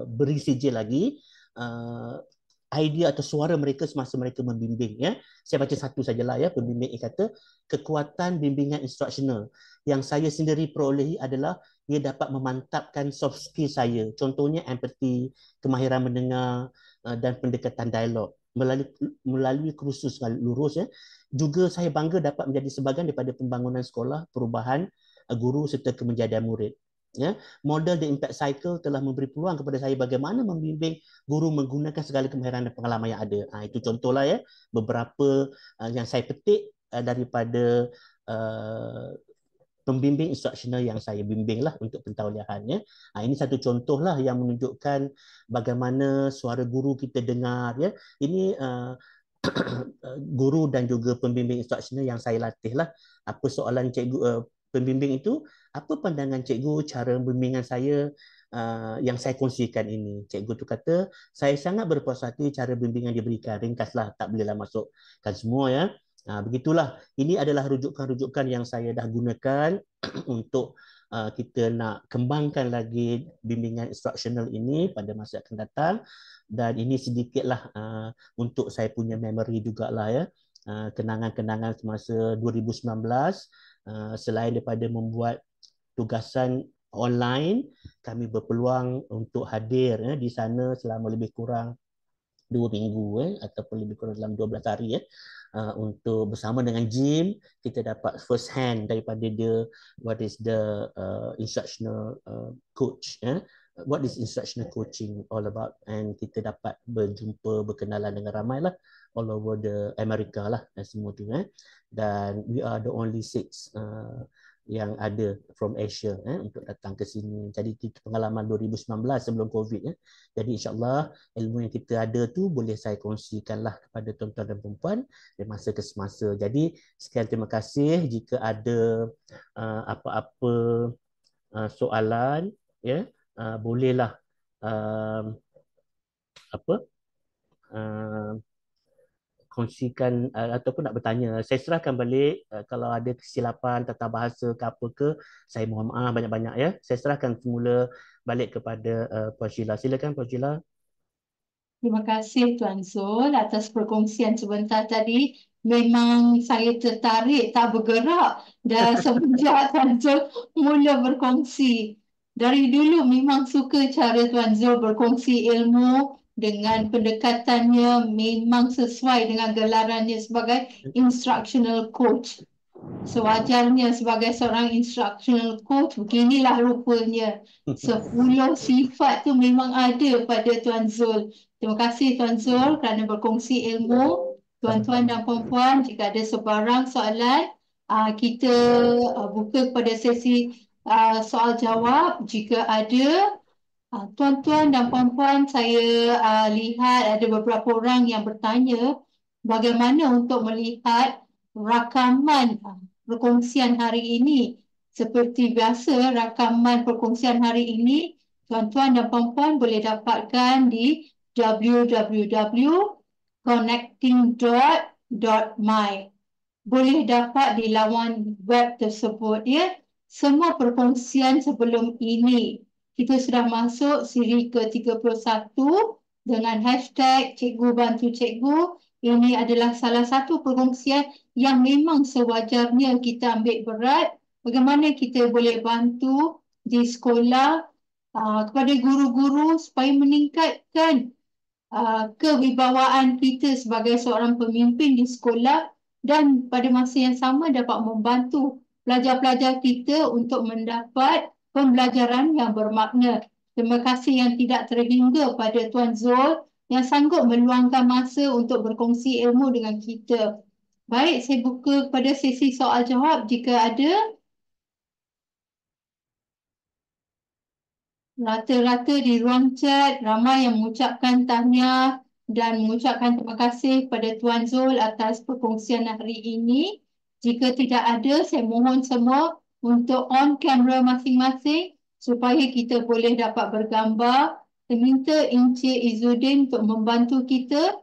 beri sijil lagi, idea atau suara mereka semasa mereka membimbing ya. Saya baca satu sajalah ya. Pembimbing ini kata kekuatan bimbingan instruksional yang saya sendiri perolehi adalah ia dapat memantapkan soft skill saya. Contohnya empathy, kemahiran mendengar dan pendekatan dialog melalui kursus lurus ya. Juga saya bangga dapat menjadi sebahagian daripada pembangunan sekolah, perubahan guru serta kemenjadian murid. Ya, model The Impact Cycle telah memberi peluang kepada saya bagaimana membimbing guru menggunakan segala kemahiran dan pengalaman yang ada. Itu contohlah ya beberapa yang saya petik daripada pembimbing instruksional yang saya bimbing lah untuk pentauliahannya. Ini satu contoh lah yang menunjukkan bagaimana suara guru kita dengar ya. Ini guru dan juga pembimbing instruksional yang saya latih lah. Apa soalan cikgu pembimbing itu, apa pandangan cikgu cara bimbingan saya yang saya kongsikan ini. Cikgu tu kata, saya sangat berpuas hati cara bimbingan diberikan. Ringkaslah, tak bolehlah masukkan semua ya. Begitulah, ini adalah rujukan-rujukan yang saya dah gunakan untuk kita nak kembangkan lagi bimbingan instruksional ini pada masa akan datang. Dan ini sedikitlah untuk saya punya memory jugalah ya. Kenangan-kenangan semasa 2019, selain daripada membuat tugasan online, kami berpeluang untuk hadir di sana selama lebih kurang 2 minggu ataupun lebih kurang dalam 12 hari untuk bersama dengan Jim, kita dapat first hand daripada dia what is the instructional coach what is instructional coaching all about, and kita dapat berjumpa berkenalan dengan ramai lah all over the America lah dan semua tu dan we are the only 6 yang ada from Asia untuk datang ke sini. Jadi itu pengalaman 2019 sebelum COVID Jadi insyaAllah ilmu yang kita ada tu boleh saya kongsikanlah kepada tuan-tuan dan perempuan di masa ke semasa. Jadi sekian terima kasih. Jika ada apa-apa soalan bolehlah kongsikan ataupun nak bertanya. Saya serahkan balik kalau ada kesilapan tata bahasa ke apa ke, saya mohon maaf banyak-banyak ya. Saya serahkan semula balik kepada Puan Sheila. Silakan Puan Sheila. Terima kasih Tuan Zul atas perkongsian sebentar tadi. Memang saya tertarik tak bergerak dah semenjak Tuan Zul mula berkongsi. Dari dulu memang suka cara Tuan Zul berkongsi ilmu dengan pendekatannya memang sesuai dengan gelarannya sebagai instructional coach. Sewajarnya sebagai seorang instructional coach, beginilah rupanya. 10 sifat tu memang ada pada Tuan Zul. Terima kasih Tuan Zul kerana berkongsi ilmu. Tuan-tuan dan puan-puan, jika ada sebarang soalan, kita buka kepada sesi soal jawab. Jika ada, tuan-tuan dan puan-puan, saya lihat ada beberapa orang yang bertanya bagaimana untuk melihat rakaman perkongsian hari ini. Seperti biasa, rakaman perkongsian hari ini, tuan-tuan dan puan-puan boleh dapatkan di www.connecting.my. Boleh dapat di laman web tersebut ya. Semua perkongsian sebelum ini kita sudah masuk siri ke-31 dengan hashtag Cikgu Bantu Cikgu. Ini adalah salah satu perkongsian yang memang sewajarnya kita ambil berat. Bagaimana kita boleh bantu di sekolah kepada guru-guru supaya meningkatkan kewibawaan kita sebagai seorang pemimpin di sekolah dan pada masa yang sama dapat membantu pelajar-pelajar kita untuk mendapat pembelajaran yang bermakna. Terima kasih yang tidak terhingga pada Tuan Zul yang sanggup meluangkan masa untuk berkongsi ilmu dengan kita. Baik, saya buka kepada sesi soal jawab jika ada. Rata-rata di ruang chat ramai yang mengucapkan tahniah dan mengucapkan terima kasih kepada Tuan Zul atas perkongsian hari ini. Jika tidak ada, saya mohon semua untuk on kamera masing-masing supaya kita boleh dapat bergambar. Saya minta Encik Izzuddin untuk membantu kita.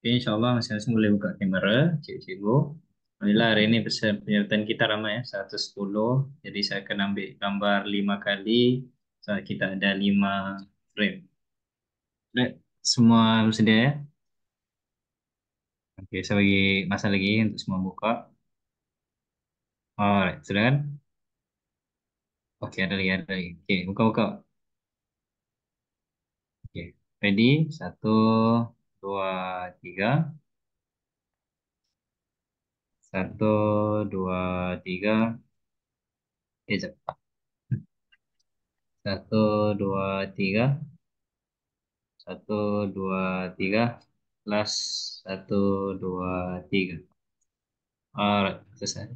Okay, InsyaAllah masing-masing boleh buka kamera, cikgu-cikgu. Alhamdulillah hari ini penyertaan kita ramai 110. Jadi saya akan ambil gambar 5 kali. So, kita ada 5 frame. Baik, semua bersedia ya? Okey, saya bagi masa lagi untuk semua buka. Alright, sudah kan? Okey, ada lagi. Okey, buka-buka. Okey, ready? 1, 2, 3. 1, 2, 3. Sekejap. 1, 2, 3. 1, 2, 3. Last. 1, 2, 3. Alright, selesai.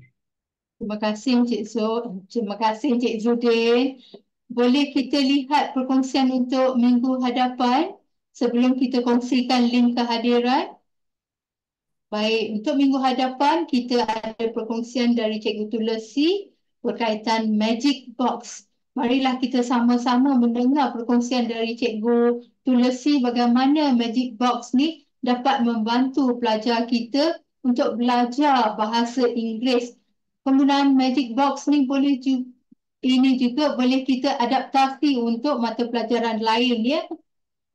Terima kasih Encik Zul. Terima kasih Encik Izzuddin. Boleh kita lihat perkongsian untuk minggu hadapan sebelum kita kongsikan link kehadiran? Baik, untuk minggu hadapan kita ada perkongsian dari Cikgu Tulasi berkaitan Magic Box. Marilah kita sama-sama mendengar perkongsian dari Cikgu Tulasi bagaimana Magic Box ni dapat membantu pelajar kita untuk belajar bahasa Inggeris. Penggunaan Magic Box ni ini juga boleh kita adaptasi untuk mata pelajaran lain ya.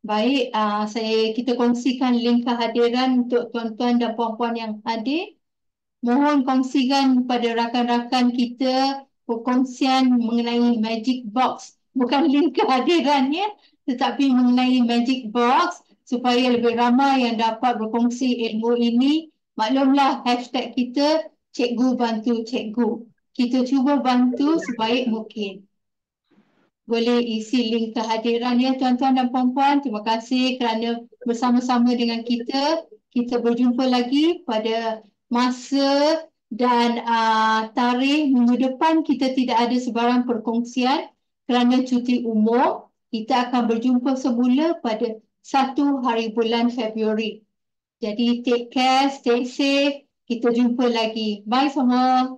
Baik, kita kongsikan link kehadiran untuk tuan-tuan dan puan-puan yang hadir. Mohon kongsikan kepada rakan-rakan kita perkongsian mengenai Magic Box. Bukan link kehadirannya, tetapi mengenai Magic Box supaya lebih ramai yang dapat berkongsi ilmu ini. Maklumlah hashtag kita Cikgu Bantu Cikgu. Kita cuba bantu sebaik mungkin. Boleh isi link kehadiran ya tuan-tuan dan puan-puan. Terima kasih kerana bersama-sama dengan kita. Kita berjumpa lagi pada masa dan tarikh minggu depan. Kita tidak ada sebarang perkongsian kerana cuti umur. Kita akan berjumpa semula pada 1 hari bulan Februari. Jadi take care, stay safe. Kita jumpa lagi. Bye semua.